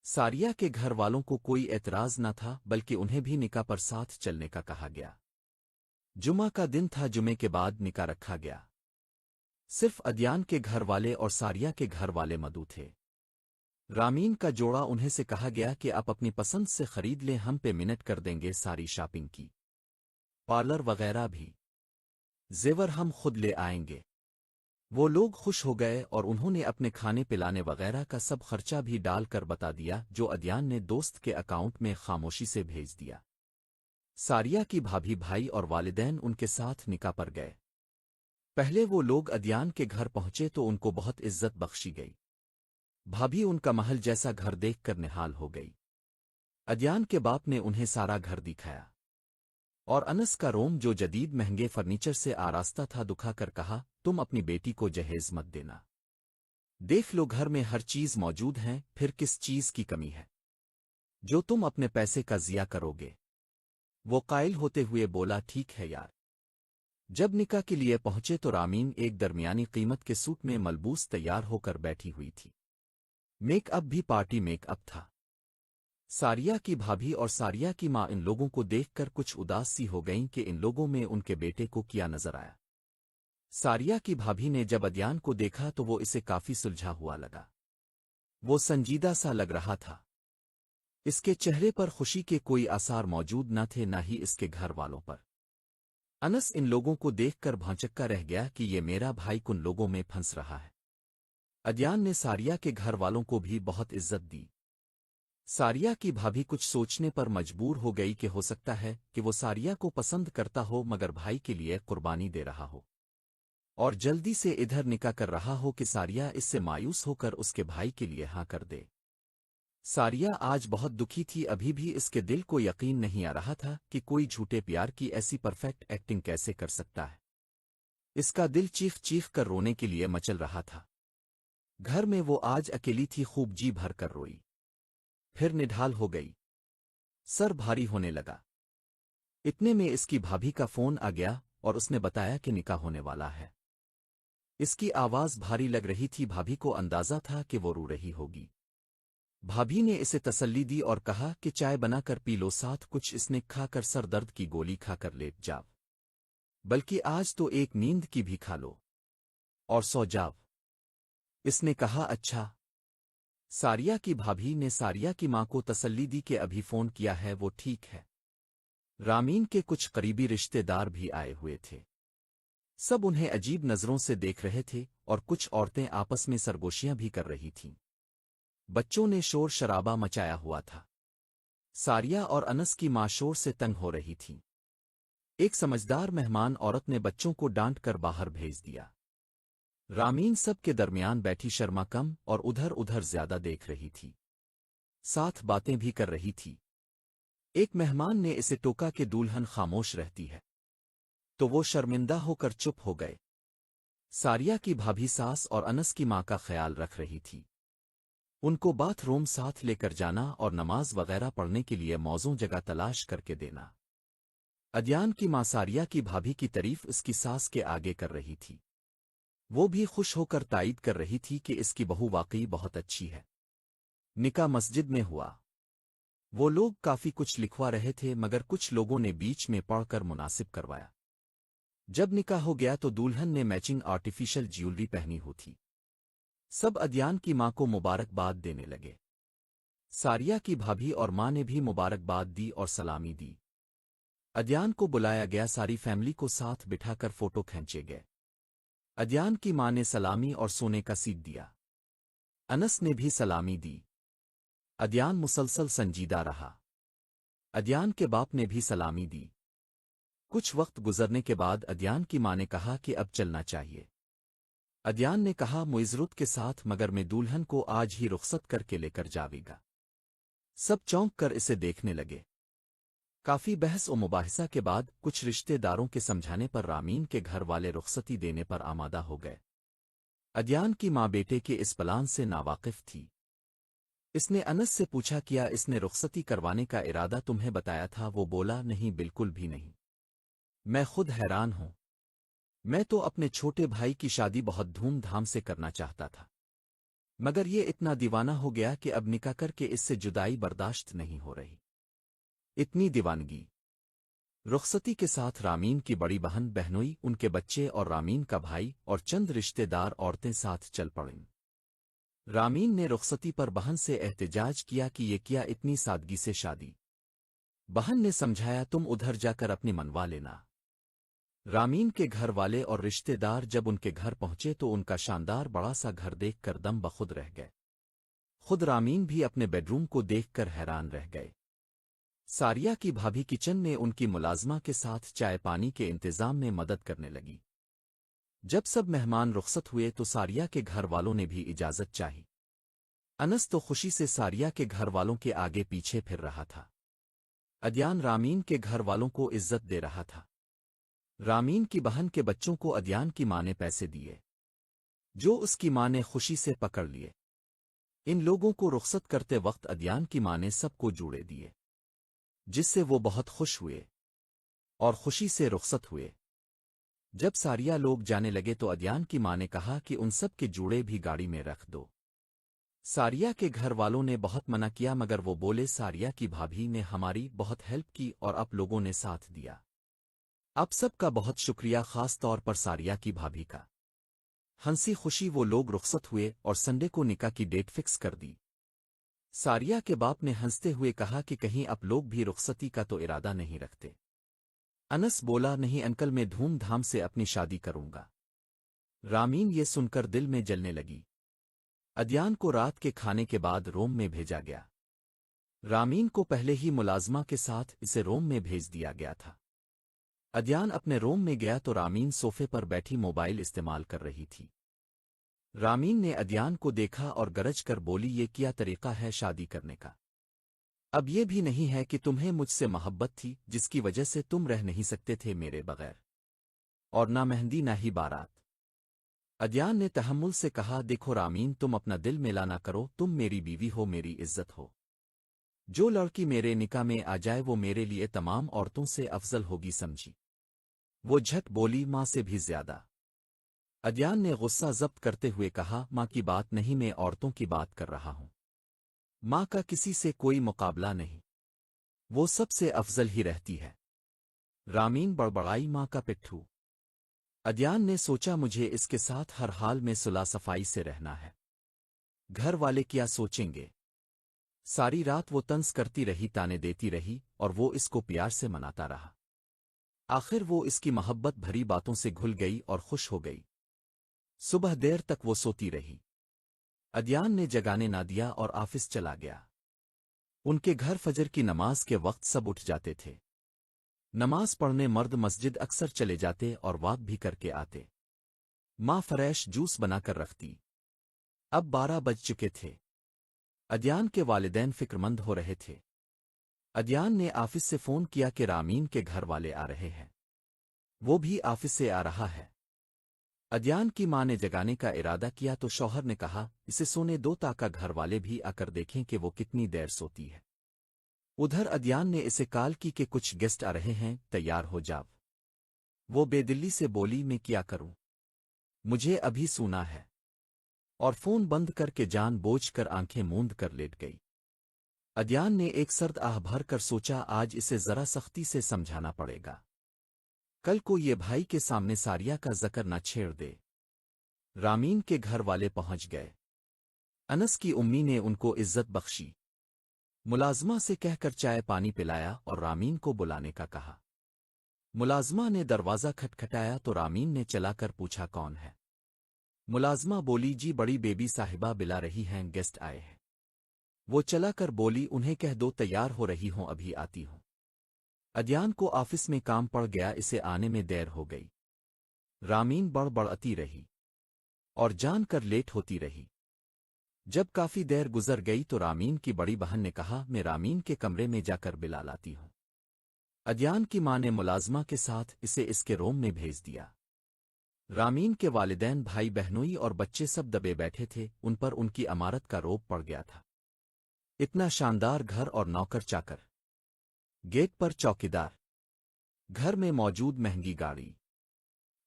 Speaker 1: सारिया के घर वालों को कोई एतराज न था, बल्कि उन्हें भी निकाह पर साथ चलने का कहा गया। जुमा का दिन था, जुमे के बाद निकाह रखा गया। सिर्फ अद्यान के घर वाले और सारिया के घर वाले मदऊ थे। रामीन का जोड़ा, उन्हें से कहा गया कि आप अपनी पसंद से खरीद लें, हम पेमेंट कर देंगे सारी शॉपिंग की, पार्लर वगैरह भी, जेवर हम खुद ले आएंगे। वो लोग खुश हो गए और उन्होंने अपने खाने पिलाने वगैरह का सब खर्चा भी डाल कर बता दिया, जो अद्यान ने दोस्त के अकाउंट में खामोशी से भेज दिया। सारिया की भाभी, भाई और वालिदैन उनके साथ निकाह पर गए। पहले वो लोग अद्यान के घर पहुंचे तो उनको बहुत इज्जत बख्शी गई। भाभी उनका महल जैसा घर देखकर निहाल हो गई। अद्यान के बाप ने उन्हें सारा घर दिखाया और अनस का रोम, जो जदीद महंगे फर्नीचर से आरास्ता था, दुखाकर कहा, तुम अपनी बेटी को जहेज मत देना। देख लो, घर में हर चीज मौजूद है, फिर किस चीज की कमी है जो तुम अपने पैसे का जिया करोगे। वो कायल होते हुए बोला, ठीक है यार। जब निकाह के लिए पहुंचे तो रामीन एक दरमियानी कीमत के सूट में मलबूस तैयार होकर बैठी हुई थी। मेकअप भी पार्टी मेकअप था। सारिया की भाभी और सारिया की माँ इन लोगों को देखकर कुछ उदास सी हो गईं कि इन लोगों में उनके बेटे को क्या नजर आया। सारिया की भाभी ने जब अद्यान को देखा तो वो इसे काफी सुलझा हुआ लगा। वो संजीदा सा लग रहा था। इसके चेहरे पर खुशी के कोई आसार मौजूद न थे, न ही इसके घर वालों पर। अनस इन लोगों को देखकर भांचक्का रह गया कि ये मेरा भाई कुन लोगों में फंस रहा है। अद्यान ने सारिया के घर वालों को भी बहुत इज्जत दी। सारिया की भाभी कुछ सोचने पर मजबूर हो गई कि हो सकता है कि वो सारिया को पसंद करता हो, मगर भाई के लिए कुर्बानी दे रहा हो और जल्दी से इधर निकाह कर रहा हो कि सारिया इससे मायूस होकर उसके भाई के लिए हाँ कर दे। सारिया आज बहुत दुखी थी। अभी भी इसके दिल को यकीन नहीं आ रहा था कि कोई झूठे प्यार की ऐसी परफेक्ट एक्टिंग कैसे कर सकता है। इसका दिल चीख चीख कर रोने के लिए मचल रहा था। घर में वो आज अकेली थी, खूब जी भर कर रोई, फिर निढाल हो गई, सर भारी होने लगा। इतने में इसकी भाभी का फोन आ गया और उसने बताया कि निकाह होने वाला है। इसकी आवाज भारी लग रही थी। भाभी को अंदाजा था कि वो रो रही होगी। भाभी ने इसे तसल्ली दी और कहा कि चाय बनाकर पी लो, साथ कुछ स्नैक खाकर सर दर्द की गोली खाकर लेट जाओ, बल्कि आज तो एक नींद की भी खा लो और सो जाओ। इसने कहा, अच्छा। सारिया की भाभी ने सारिया की मां को तसल्ली दी कि अभी फोन किया है, वो ठीक है। رامین کے کچھ قریبی رشتے دار بھی آئے ہوئے تھے۔ سب انہیں عجیب نظروں سے دیکھ رہے تھے اور کچھ عورتیں آپس میں سرگوشیاں بھی کر رہی تھیں۔ بچوں نے شور شرابہ مچایا ہوا تھا۔ ساریہ اور انس کی ماں شور سے تنگ ہو رہی تھیں۔ ایک سمجھدار مہمان عورت نے بچوں کو ڈانٹ کر باہر بھیج دیا۔ رامین سب کے درمیان بیٹھی شرما کم اور ادھر ادھر زیادہ دیکھ رہی تھی، ساتھ باتیں بھی کر رہی تھی۔ ایک مہمان نے اسے ٹوکا کہ دولہن خاموش رہتی ہے، تو وہ شرمندہ ہو کر چپ ہو گئے۔ ساریہ کی بھابھی ساس اور انس کی ماں کا خیال رکھ رہی تھی، ان کو باتھ روم ساتھ لے کر جانا اور نماز وغیرہ پڑھنے کے لیے موزوں جگہ تلاش کر کے دینا۔ ادیان کی ماں ساریہ کی بھابھی کی تعریف اس کی ساس کے آگے کر رہی تھی، وہ بھی خوش ہو کر تائید کر رہی تھی کہ اس کی بہو واقعی بہت اچھی ہے۔ نکاح مسجد میں ہوا۔ وہ لوگ کافی کچھ لکھوا رہے تھے مگر کچھ لوگوں نے بیچ میں پڑھ کر مناسب کروایا۔ جب نکاح ہو گیا تو دولہن نے میچنگ آرٹیفیشل جیولری پہنی ہو تھی۔ سب ادیان کی ماں کو مبارکباد دینے لگے۔ ساریہ کی بھابھی اور ماں نے بھی مبارکباد دی اور سلامی دی۔ ادیان کو بلایا گیا، ساری فیملی کو ساتھ بٹھا کر فوٹو کھینچے گئے۔ ادیان کی ماں نے سلامی اور سونے کا سیٹ دیا۔ انس نے بھی سلامی دی۔ ادیان مسلسل سنجیدہ رہا۔ ادیان کے باپ نے بھی سلامی دی۔ کچھ وقت گزرنے کے بعد ادیان کی ماں نے کہا کہ اب چلنا چاہیے۔ ادیان نے کہا معذرت کے ساتھ مگر میں دولہن کو آج ہی رخصت کر کے لے کر جاوے گا۔ سب چونک کر اسے دیکھنے لگے۔ کافی بحث و مباحثہ کے بعد کچھ رشتے داروں کے سمجھانے پر رامین کے گھر والے رخصتی دینے پر آمادہ ہو گئے۔ ادیان کی ماں بیٹے کے اس پلان سے ناواقف تھی۔ اس نے انس سے پوچھا کیا اس نے رخصتی کروانے کا ارادہ تمہیں بتایا تھا؟ وہ بولا نہیں، بالکل بھی نہیں، میں خود حیران ہوں، میں تو اپنے چھوٹے بھائی کی شادی بہت دھوم دھام سے کرنا چاہتا تھا مگر یہ اتنا دیوانہ ہو گیا کہ اب نکاح کر کے اس سے جدائی برداشت نہیں ہو رہی۔ اتنی دیوانگی۔ رخصتی کے ساتھ رامین کی بڑی بہن بہنوئی، ان کے بچے اور رامین کا بھائی اور چند رشتے دار عورتیں ساتھ چل پڑیں۔ رامین نے رخصتی پر بہن سے احتجاج کیا کہ یہ کیا اتنی سادگی سے شادی؟ بہن نے سمجھایا تم ادھر جا کر اپنی منوا لینا۔ رامین کے گھر والے اور رشتے دار جب ان کے گھر پہنچے تو ان کا شاندار بڑا سا گھر دیکھ کر دم بخود رہ گئے۔ خود رامین بھی اپنے بیڈ روم کو دیکھ کر حیران رہ گئے۔ ساریہ کی بھابھی کچن میں ان کی ملازمہ کے ساتھ چائے پانی کے انتظام میں مدد کرنے لگی۔ جب سب مہمان رخصت ہوئے تو ساریہ کے گھر والوں نے بھی اجازت چاہی۔ انس تو خوشی سے ساریہ کے گھر والوں کے آگے پیچھے پھر رہا تھا۔ ادیان رامین کے گھر والوں کو عزت دے رہا تھا۔ رامین کی بہن کے بچوں کو ادیان کی ماں نے پیسے دیے، جو اس کی ماں نے خوشی سے پکڑ لیے۔ ان لوگوں کو رخصت کرتے وقت ادیان کی ماں نے سب کو جوڑے دیے، جس سے وہ بہت خوش ہوئے اور خوشی سے رخصت ہوئے۔ جب ساریہ لوگ جانے لگے تو ادیان کی ماں نے کہا کہ ان سب کے جوڑے بھی گاڑی میں رکھ دو۔ ساریہ کے گھر والوں نے بہت منع کیا مگر وہ بولے ساریہ کی بھابھی نے ہماری بہت ہیلپ کی اور اب لوگوں نے ساتھ دیا۔ اب سب کا بہت شکریہ، خاص طور پر ساریہ کی بھابھی کا۔ ہنسی خوشی وہ لوگ رخصت ہوئے اور سنڈے کو نکاح کی ڈیٹ فکس کر دی۔ ساریہ کے باپ نے ہنستے ہوئے کہا کہ کہیں اب لوگ بھی رخصتی کا تو ارادہ نہیں رکھتے؟ انس بولا نہیں انکل، میں دھوم دھام سے اپنی شادی کروں گا۔ رامین یہ سن کر دل میں جلنے لگی۔ ادیان کو رات کے کھانے کے بعد روم میں بھیجا گیا۔ رامین کو پہلے ہی ملازمہ کے ساتھ اسے روم میں بھیج دیا گیا تھا۔ ادیان اپنے روم میں گیا تو رامین صوفے پر بیٹھی موبائل استعمال کر رہی تھی۔ رامین نے ادیان کو دیکھا اور گرج کر بولی یہ کیا طریقہ ہے شادی کرنے کا؟ اب یہ بھی نہیں ہے کہ تمہیں مجھ سے محبت تھی جس کی وجہ سے تم رہ نہیں سکتے تھے میرے بغیر، اور نہ مہندی نہ ہی بارات۔ ادیان نے تحمل سے کہا دیکھو رامین، تم اپنا دل میلا نہ کرو، تم میری بیوی ہو، میری عزت ہو۔ جو لڑکی میرے نکاح میں آ جائے وہ میرے لیے تمام عورتوں سے افضل ہوگی، سمجھی؟ وہ جھٹ بولی ماں سے بھی زیادہ۔ ادیان نے غصہ ضبط کرتے ہوئے کہا ماں کی بات نہیں، میں عورتوں کی بات کر رہا ہوں۔ ماں کا کسی سے کوئی مقابلہ نہیں، وہ سب سے افضل ہی رہتی ہے۔ رامین بڑبڑائی ماں کا پٹھو۔ ادیان نے سوچا مجھے اس کے ساتھ ہر حال میں صلح صفائی سے رہنا ہے، گھر والے کیا سوچیں گے؟ ساری رات وہ طنز کرتی رہی، تانے دیتی رہی और वो इसको प्यार से मनाता रहा। आखिर वो इसकी मोहब्बत भरी बातों से घुल गई और खुश हो गई। सुबह देर तक वो सोती रही। अदयान ने जगाने ना दिया और ऑफिस चला गया। उनके घर फजर की नमाज के वक्त सब उठ जाते थे। नमाज पढ़ने मर्द मस्जिद अक्सर चले जाते और वॉक भी करके आते। माँ फ्रेश जूस बनाकर रखती। अब 12 बज चुके थे। अदयान के वालिदैन फिक्रमंद हो रहे थे। अदयान ने ऑफिस से फोन किया कि रामीन के घर वाले आ रहे हैं। वो भी ऑफिस से आ रहा है। अदयान की माँ ने जगाने का इरादा किया तो शौहर ने कहा, इसे सोने दो ताका घर वाले भी आकर देखें कि वो कितनी देर सोती है। उधर अदयान ने इसे कॉल की कि कुछ गेस्ट आ रहे हैं, तैयार हो जाओ। वो बेदिल्ली से बोली, मैं क्या करूं, मुझे अभी सोना है। और फोन बंद करके जान बूझ कर आंखें मूंद कर लेट गई। अदयान ने एक सर्द आह भर कर सोचा, आज इसे जरा सख्ती से समझाना पड़ेगा। कल को ये भाई के सामने सारिया का जिक्र न छेड़ दे। रामीन के घर वाले पहुंच गए। अनस की उम्मी ने उनको इज्जत बख्शी। मुलाजमा से कहकर चाय पानी पिलाया और रामीन को बुलाने का कहा। मुलाजमा ने दरवाज़ा खटखटाया तो रामीन ने चलाकर पूछा, कौन है। मुलाजमा बोली, जी बड़ी बेबी साहिबा बिला रही हैं, गेस्ट आए हैं। वो चलाकर बोली, उन्हें कह दो तैयार हो रही हूं, अभी आती हूं। अदयान को ऑफिस में काम पड़ गया, इसे आने में देर हो गई। रामीन बड़बड़ाती रही और जान कर लेट होती रही। जब काफी देर गुजर गई तो रामीन की बड़ी बहन ने कहा, मैं रामीन के कमरे में जाकर बिला लाती हूं। अदयान की मां ने मुलाजमा के साथ इसे इसके रूम में भेज दिया। रामीन के वालिदैन, भाई बहनोई और बच्चे सब दबे बैठे थे, उन पर उनकी अमारत का रोब पड़ गया था। इतना शानदार घर और नौकर चाकर, गेट पर चौकीदार, घर में मौजूद महंगी गाड़ी।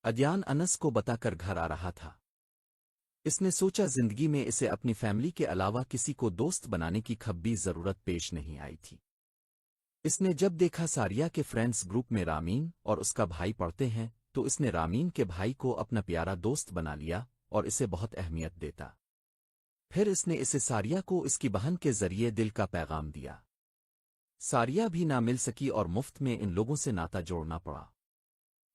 Speaker 1: अदयान अनस को बताकर घर आ रहा था। इसने सोचा जिंदगी में इसे अपनी फैमिली के अलावा किसी को दोस्त बनाने की खब्बी जरूरत पेश नहीं आई थी। इसने जब देखा सारिया के फ्रेंड्स ग्रुप में रामीन और उसका भाई पढ़ते हैं तो इसने रामीन के भाई को अपना प्यारा दोस्त बना लिया और इसे बहुत अहमियत देता। फिर इसने इसे सारिया को इसकी बहन के जरिए दिल का पैगाम दिया। सारिया भी ना मिल सकी और मुफ्त में इन लोगों से नाता जोड़ना पड़ा।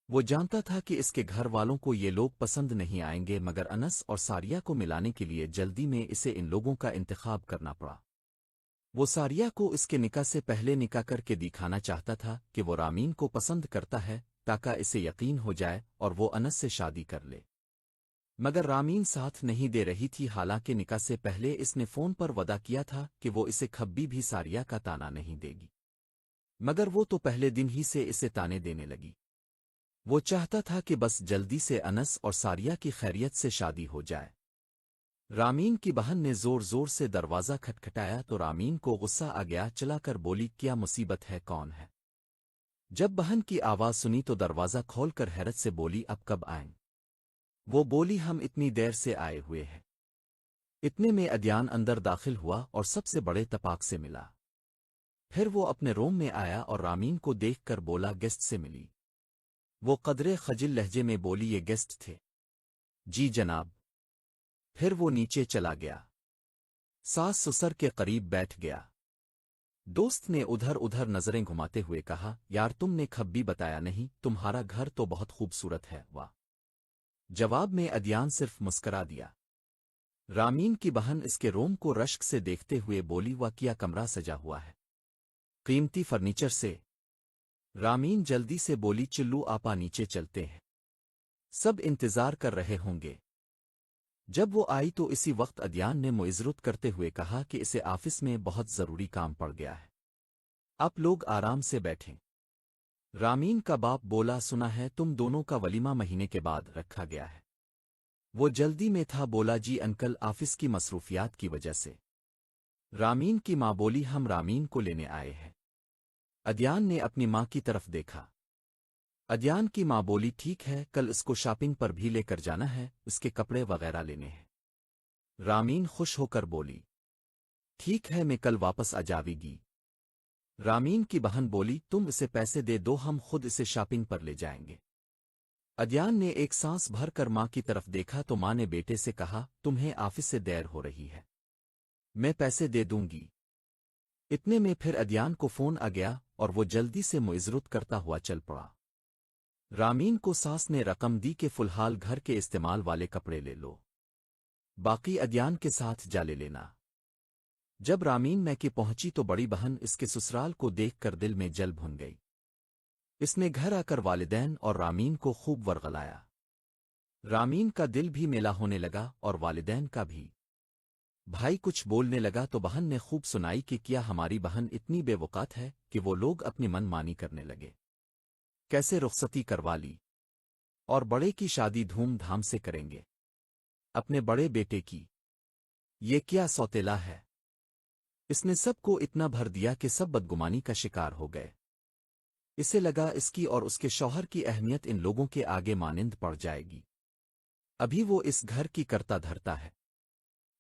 Speaker 1: वो जानता था कि इसके घर वालों को ये लोग पसंद नहीं आएंगे, मगर अनस और सारिया को मिलाने के लिए जल्दी में इसे इन लोगों का इंतखाब करना पड़ा। वो सारिया को इसके निकाह से पहले निकाह करके दिखाना चाहता था कि वो रामीन को पसंद करता है, ताकि इसे यकीन हो जाए और वो अनस से शादी कर ले। मगर रामीन साथ नहीं दे रही थी। हालांकि निकाह से पहले इसने फोन पर वदा किया था कि वो इसे कभी भी सारिया का ताना नहीं देगी, मगर वो तो पहले दिन ही से इसे ताने देने लगी। वो चाहता था कि बस जल्दी से अनस और सारिया की खैरियत से शादी हो जाए। रामीन की बहन ने जोर जोर से दरवाज़ा खटखटाया तो रामीन को गुस्सा आ गया। चलाकर बोली, क्या मुसीबत है, कौन है। जब बहन की आवाज़ सुनी तो दरवाज़ा खोलकर हैरत से बोली, अब कब आएं। वो बोली, हम इतनी देर से आए हुए हैं। इतने में अदयान अंदर दाखिल हुआ और सबसे बड़े तपाक से मिला। फिर वो अपने रूम में आया और रामीन को देखकर बोला, गेस्ट से मिली। वो कदरे खजिल लहजे में बोली, ये गेस्ट थे। जी जनाब। फिर वो नीचे चला गया। सास ससुर के करीब बैठ गया। दोस्त ने उधर उधर नजरें घुमाते हुए कहा, यार तुमने खब्बी बताया नहीं, तुम्हारा घर तो बहुत खूबसूरत है, वाह। जवाब में अदयान सिर्फ मुस्करा दिया। रामीन की बहन इसके रूम को रश्क से देखते हुए बोली, वाह क्या कमरा सजा हुआ है, कीमती फर्नीचर से। रामीन जल्दी से बोली, चिल्लू आपा नीचे चलते हैं, सब इंतजार कर रहे होंगे। जब वो आई तो इसी वक्त अदयान ने मुइज़रत करते हुए कहा कि इसे ऑफिस में बहुत जरूरी काम पड़ गया है, आप लोग आराम से बैठें। रामीन का बाप बोला, सुना है तुम दोनों का वलीमा महीने के बाद रखा गया है। वो जल्दी में था, बोला, जी अंकल, ऑफिस की मसरूफियात की वजह से। रामीन की माँ बोली, हम रामीन को लेने आए हैं। अदयान ने अपनी माँ की तरफ देखा। अदयान की माँ बोली, ठीक है, कल इसको शॉपिंग पर भी लेकर जाना है, उसके कपड़े वगैरह लेने हैं। रामीन खुश होकर बोली, ठीक है, मैं कल वापस आ जावेगी। रामीन की बहन बोली, तुम इसे पैसे दे दो, हम खुद इसे शॉपिंग पर ले जाएंगे। अदयान ने एक सांस भर कर माँ की तरफ देखा तो माँ ने बेटे से कहा, तुम्हें ऑफिस से देर हो रही है, मैं पैसे दे दूंगी। इतने में फिर अदयान को फोन आ गया और वो जल्दी से मुइज़रत करता हुआ चल पड़ा। रामीन को सास ने रकम दी कि फिलहाल घर के इस्तेमाल वाले कपड़े ले लो, बाकी अद्यान के साथ जा ले लेना। जब रामीन मैके पहुंची तो बड़ी बहन इसके ससुराल को देखकर दिल में जल भुन गई। इसने घर आकर वालिदैन और रामीन को खूब वरगलाया। रामीन का दिल भी मेला होने लगा और वालिदैन का भी। भाई कुछ बोलने लगा तो बहन ने खूब सुनाई कि क्या हमारी बहन इतनी बेवकात है कि वो लोग अपनी मनमानी करने लगे, कैसे रुखसती करवा ली, और बड़े की शादी धूमधाम से करेंगे, अपने बड़े बेटे की। ये क्या सौतेला है। इसने सबको इतना भर दिया कि सब बदगुमानी का शिकार हो गए। इसे लगा इसकी और उसके शौहर की अहमियत इन लोगों के आगे मानिंद पड़ जाएगी। अभी वो इस घर की करता धरता है,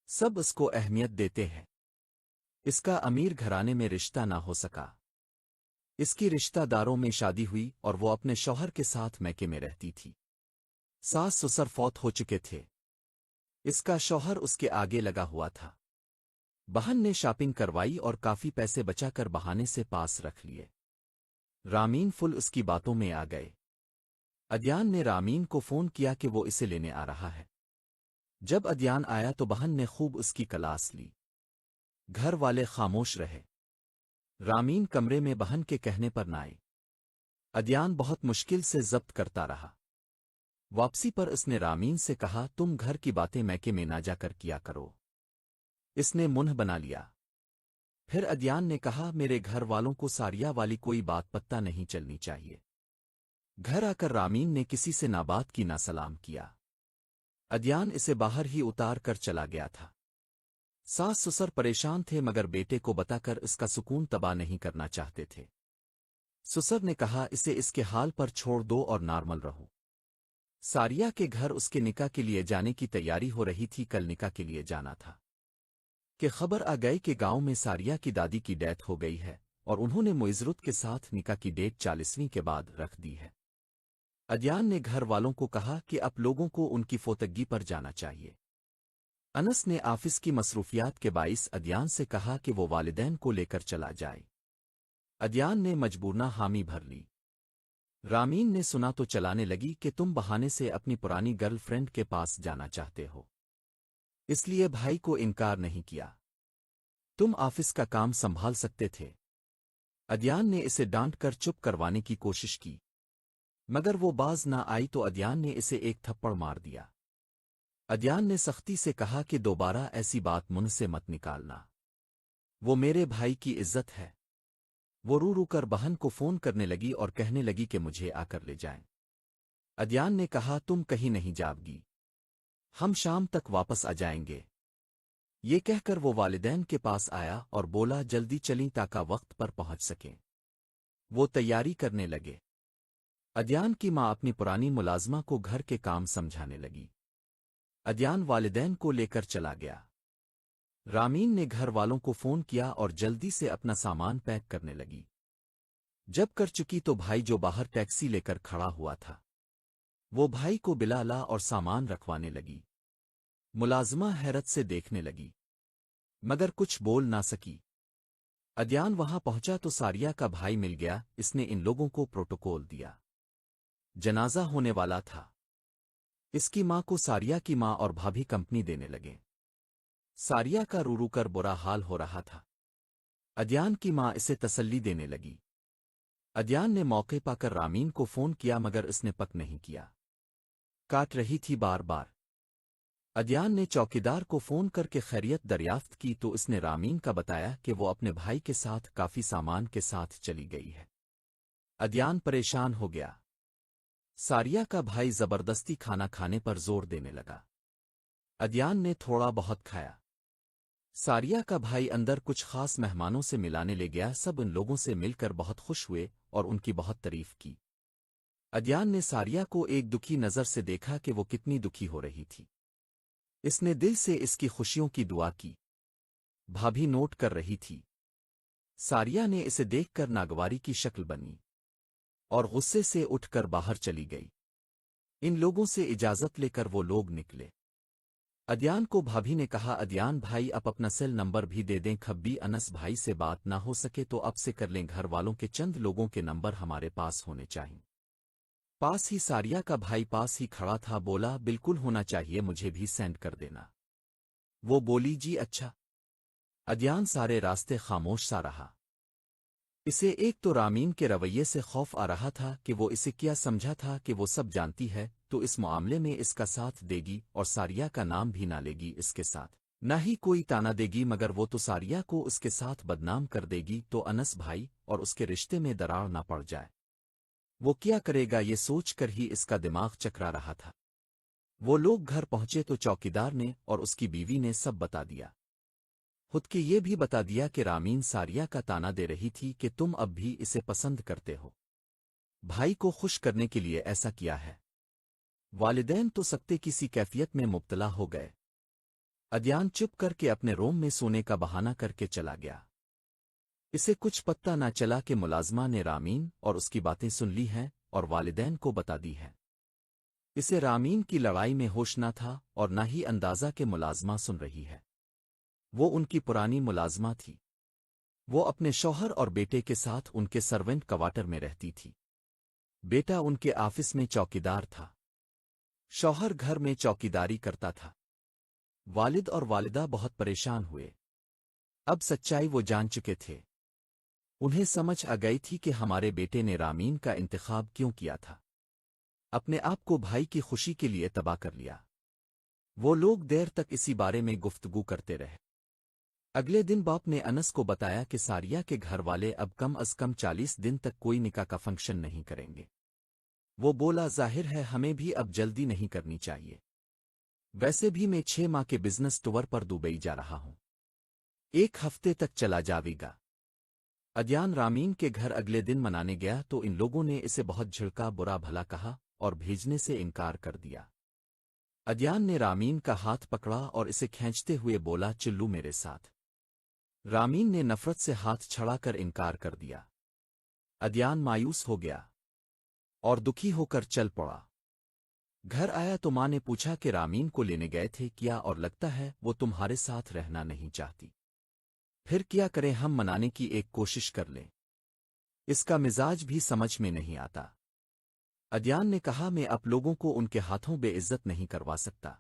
Speaker 1: सब इसको अहमियत देते हैं। इसका अमीर घराने में रिश्ता ना हो सका। इसकी रिश्तेदारों में शादी हुई और वो अपने शौहर के साथ मैके में रहती थी। सास ससुर फौत हो चुके थे। इसका शौहर उसके आगे लगा हुआ था। बहन ने शॉपिंग करवाई और काफी पैसे बचाकर बहाने से पास रख लिए। रामीन फुल उसकी बातों में आ गए। अद्यान ने रामीन को फोन किया कि वो इसे लेने आ रहा है। जब अद्यान आया तो बहन ने खूब उसकी क्लास ली। घर वाले खामोश रहे। रामीन कमरे में बहन के कहने पर न आई। अद्यान बहुत मुश्किल से जब्त करता रहा। वापसी पर इसने रामीन से कहा, तुम घर की बातें मैके में ना जाकर किया करो। इसने मुंह बना लिया। फिर अद्यान ने कहा, मेरे घर वालों को सारिया वाली कोई बात पत्ता नहीं चलनी चाहिए। घर आकर रामीन ने किसी से ना बात की ना सलाम किया। अद्यान इसे बाहर ही उतार कर चला गया था। सास ससुर परेशान थे मगर बेटे को बताकर इसका सुकून तबाह नहीं करना चाहते थे। ससुर ने कहा, इसे इसके हाल पर छोड़ दो और नॉर्मल रहो। सारिया के घर उसके निकाह के लिए जाने की तैयारी हो रही थी। कल निकाह के लिए जाना था कि खबर आ गई कि गांव में सारिया की दादी की डेथ हो गई है और उन्होंने मुइज़रत के साथ निकाह की डेट 40वीं के बाद रख दी है। अद्यान ने घर वालों को कहा कि अब लोगों को उनकी फोतगी पर जाना चाहिए। अनस ने ऑफिस की मसरूफियात के बाइस अद्यान से कहा कि वो वालिदैन को लेकर चला जाए। अद्यान ने मजबूरना हामी भर ली। रामीन ने सुना तो चलाने लगी कि तुम बहाने से अपनी पुरानी गर्लफ्रेंड के पास जाना चाहते हो, इसलिए भाई को इनकार नहीं किया। तुम ऑफिस का काम संभाल सकते थे। अद्यान ने इसे डांट कर चुप करवाने की कोशिश की मगर वो बाज ना आई तो अद्यान ने इसे एक थप्पड़ मार दिया। अद्यान ने सख्ती से कहा कि दोबारा ऐसी बात मुंह से मत निकालना, वो मेरे भाई की इज्जत है। वो रू रू कर बहन को फोन करने लगी और कहने लगी कि मुझे आकर ले जाएं। अद्यान ने कहा, तुम कहीं नहीं जाओगी, हम शाम तक वापस आ जाएंगे। ये कहकर वो वालिदैन के पास आया और बोला, जल्दी चलीं ताकि वक्त पर पहुंच सकें। वो तैयारी करने लगे। अद्यान की माँ अपनी पुरानी मुलाजमा को घर के काम समझाने लगी। अद्यान वालिदैन को लेकर चला गया। रामीन ने घर वालों को फोन किया और जल्दी से अपना सामान पैक करने लगी। जब कर चुकी तो भाई जो बाहर टैक्सी लेकर खड़ा हुआ था वो भाई को बिलाला और सामान रखवाने लगी। मुलाजमा हैरत से देखने लगी मगर कुछ बोल ना सकी। अद्यान वहां पहुंचा तो सारिया का भाई मिल गया। इसने इन लोगों को प्रोटोकॉल दिया। जनाजा होने वाला था। इसकी मां को सारिया की मां और भाभी कंपनी देने लगे। सारिया का रू रू कर बुरा हाल हो रहा था। अद्यान की मां इसे तसल्ली देने लगी। अद्यान ने मौके पाकर रामीन को फोन किया मगर इसने पक नहीं किया, काट रही थी बार बार। अद्यान ने चौकीदार को फोन करके खैरियत दरियाफ्त की तो इसने रामीन का बताया कि वो अपने भाई के साथ काफी सामान के साथ चली गई है। अद्यान परेशान हो गया। सारिया का भाई जबरदस्ती खाना खाने पर जोर देने लगा। अद्यान ने थोड़ा बहुत खाया। सारिया का भाई अंदर कुछ खास मेहमानों से मिलाने ले गया। सब उन लोगों से मिलकर बहुत खुश हुए और उनकी बहुत तारीफ की। अद्यान ने सारिया को एक दुखी नजर से देखा कि वो कितनी दुखी हो रही थी। इसने दिल से इसकी खुशियों की दुआ की। भाभी नोट कर रही थी। सारिया ने इसे देखकर नागवारी की शक्ल बनी और गुस्से से उठकर बाहर चली गई। इन लोगों से इजाजत लेकर वो लोग निकले। अदयान को भाभी ने कहा, अदयान भाई आप अपना सेल नंबर भी दे दें, खब्बी अनस भाई से बात ना हो सके तो अब से कर लें, घर वालों के चंद लोगों के नंबर हमारे पास होने चाहिए। पास ही सारिया का भाई पास ही खड़ा था, बोला बिल्कुल होना चाहिए, मुझे भी सेंड कर देना। वो बोली जी अच्छा। अदयान सारे रास्ते खामोश सा रहा। इसे एक तो रामीन के रवैये से खौफ आ रहा था कि वो इसे क्या समझा था कि वो सब जानती है तो इस मामले में इसका साथ देगी और सारिया का नाम भी ना लेगी इसके साथ, ना ही कोई ताना देगी, मगर वो तो सारिया को उसके साथ बदनाम कर देगी तो अनस भाई और उसके रिश्ते में दरार ना पड़ जाए। वो क्या करेगा ये सोच कर ही इसका दिमाग चकरा रहा था। वो लोग घर पहुंचे तो चौकीदार ने और उसकी बीवी ने सब बता दिया। खुद के ये भी बता दिया कि रामीन सारिया का ताना दे रही थी कि तुम अब भी इसे पसंद करते हो, भाई को खुश करने के लिए ऐसा किया है। वालिदैन तो सकते किसी कैफियत में मुब्तला हो गए। अदयान चुप करके अपने रूम में सोने का बहाना करके चला गया। इसे कुछ पता ना चला कि मुलाजमा ने रामीन और उसकी बातें सुन ली हैं और वालिदैन को बता दी है। इसे रामीन की लड़ाई में होश ना था और ना ही अंदाजा के मुलाजमा सुन रही है। वो उनकी पुरानी मुलाजमा थी। वो अपने शौहर और बेटे के साथ उनके सर्वेंट क्वार्टर में रहती थी। बेटा उनके ऑफिस में चौकीदार था। शौहर घर में चौकीदारी करता था। वालिद और वालिदा बहुत परेशान हुए। अब सच्चाई वो जान चुके थे। उन्हें समझ आ गई थी कि हमारे बेटे ने रामीन का इंतखाब क्यों किया था। अपने आप को भाई की खुशी के लिए तबाह कर लिया। वो लोग देर तक इसी बारे में गुफ्तगू करते रहे। अगले दिन बाप ने अनस को बताया कि सारिया के घर वाले अब कम अज कम 40 दिन तक कोई निकाह का फंक्शन नहीं करेंगे। वो बोला जाहिर है हमें भी अब जल्दी नहीं करनी चाहिए, वैसे भी मैं 6 माह के बिजनेस टूर पर दुबई जा रहा हूं, 1 हफ्ते तक चला जाएगा। अदयान रामीन के घर अगले दिन मनाने गया तो इन लोगों ने इसे बहुत झिड़का, बुरा भला कहा और भेजने से इनकार कर दिया। अदयान ने रामीन का हाथ पकड़ा और इसे खींचते हुए बोला चिल्लू मेरे साथ। रामीन ने नफरत से हाथ छड़ाकर इनकार कर दिया। अदयान मायूस हो गया और दुखी होकर चल पड़ा। घर आया तो माँ ने पूछा कि रामीन को लेने गए थे क्या, और लगता है वो तुम्हारे साथ रहना नहीं चाहती। फिर क्या करें, हम मनाने की एक कोशिश कर लें, इसका मिजाज भी समझ में नहीं आता। अदयान ने कहा मैं आप लोगों को उनके हाथों बेइज्जत नहीं करवा सकता,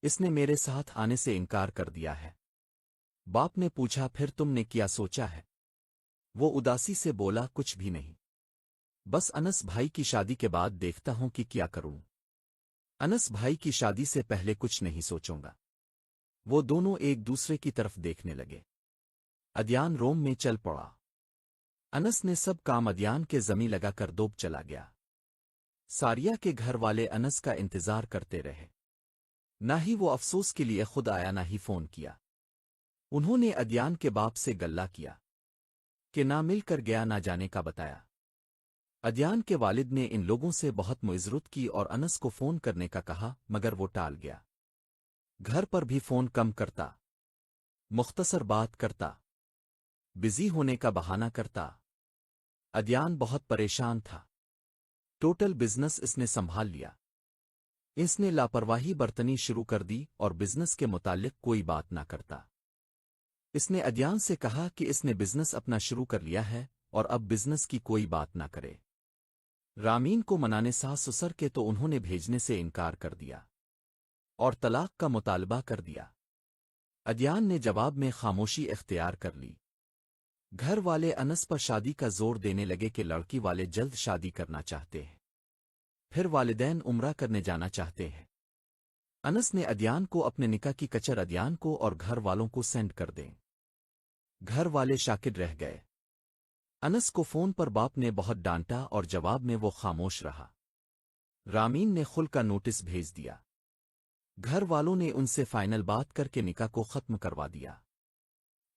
Speaker 1: इसने मेरे साथ आने से इनकार कर दिया है। बाप ने पूछा फिर तुमने क्या सोचा है? वो उदासी से बोला कुछ भी नहीं, बस अनस भाई की शादी के बाद देखता हूं कि क्या करूं। अनस भाई की शादी से पहले कुछ नहीं सोचूंगा। वो दोनों एक दूसरे की तरफ देखने लगे। अदयान रोम में चल पड़ा। अनस ने सब काम अदयान के जमी लगाकर दोब चला गया। सारिया के घर वाले अनस का इंतजार करते रहे। ना ही वो अफसोस के लिए खुद आया ना ही फोन किया। उन्होंने अदयान के बाप से गल्ला किया कि ना मिलकर गया ना जाने का बताया। अदयान के वालिद ने इन लोगों से बहुत मुइज़रत की और अनस को फोन करने का कहा, मगर वो टाल गया। घर पर भी फोन कम करता, मुख्तसर बात करता, बिजी होने का बहाना करता। अदयान बहुत परेशान था। टोटल बिजनेस इसने संभाल लिया। इसने लापरवाही बरतनी शुरू कर दी और बिजनेस के मुतालिक कोई बात ना करता। इसने अदयान से कहा कि इसने बिजनेस अपना शुरू कर लिया है और अब बिजनेस की कोई बात ना करे। रामीन को मनाने सास ससुर के तो उन्होंने भेजने से इनकार कर दिया और तलाक का मुतालबा कर दिया। अदयान ने जवाब में खामोशी इख्तियार कर ली। घर वाले अनस पर शादी का जोर देने लगे कि लड़की वाले जल्द शादी करना चाहते हैं, फिर वालिदैन उम्रा करने जाना चाहते हैं। अनस ने अदयान को अपने निकाह की कचर अदयान को और घर वालों को सेंड कर दें। घर वाले शाकिर रह गए। अनस को फोन पर बाप ने बहुत डांटा और जवाब में वो खामोश रहा। रामीन ने खुल का नोटिस भेज दिया। घर वालों ने उनसे फाइनल बात करके निकाह को खत्म करवा दिया।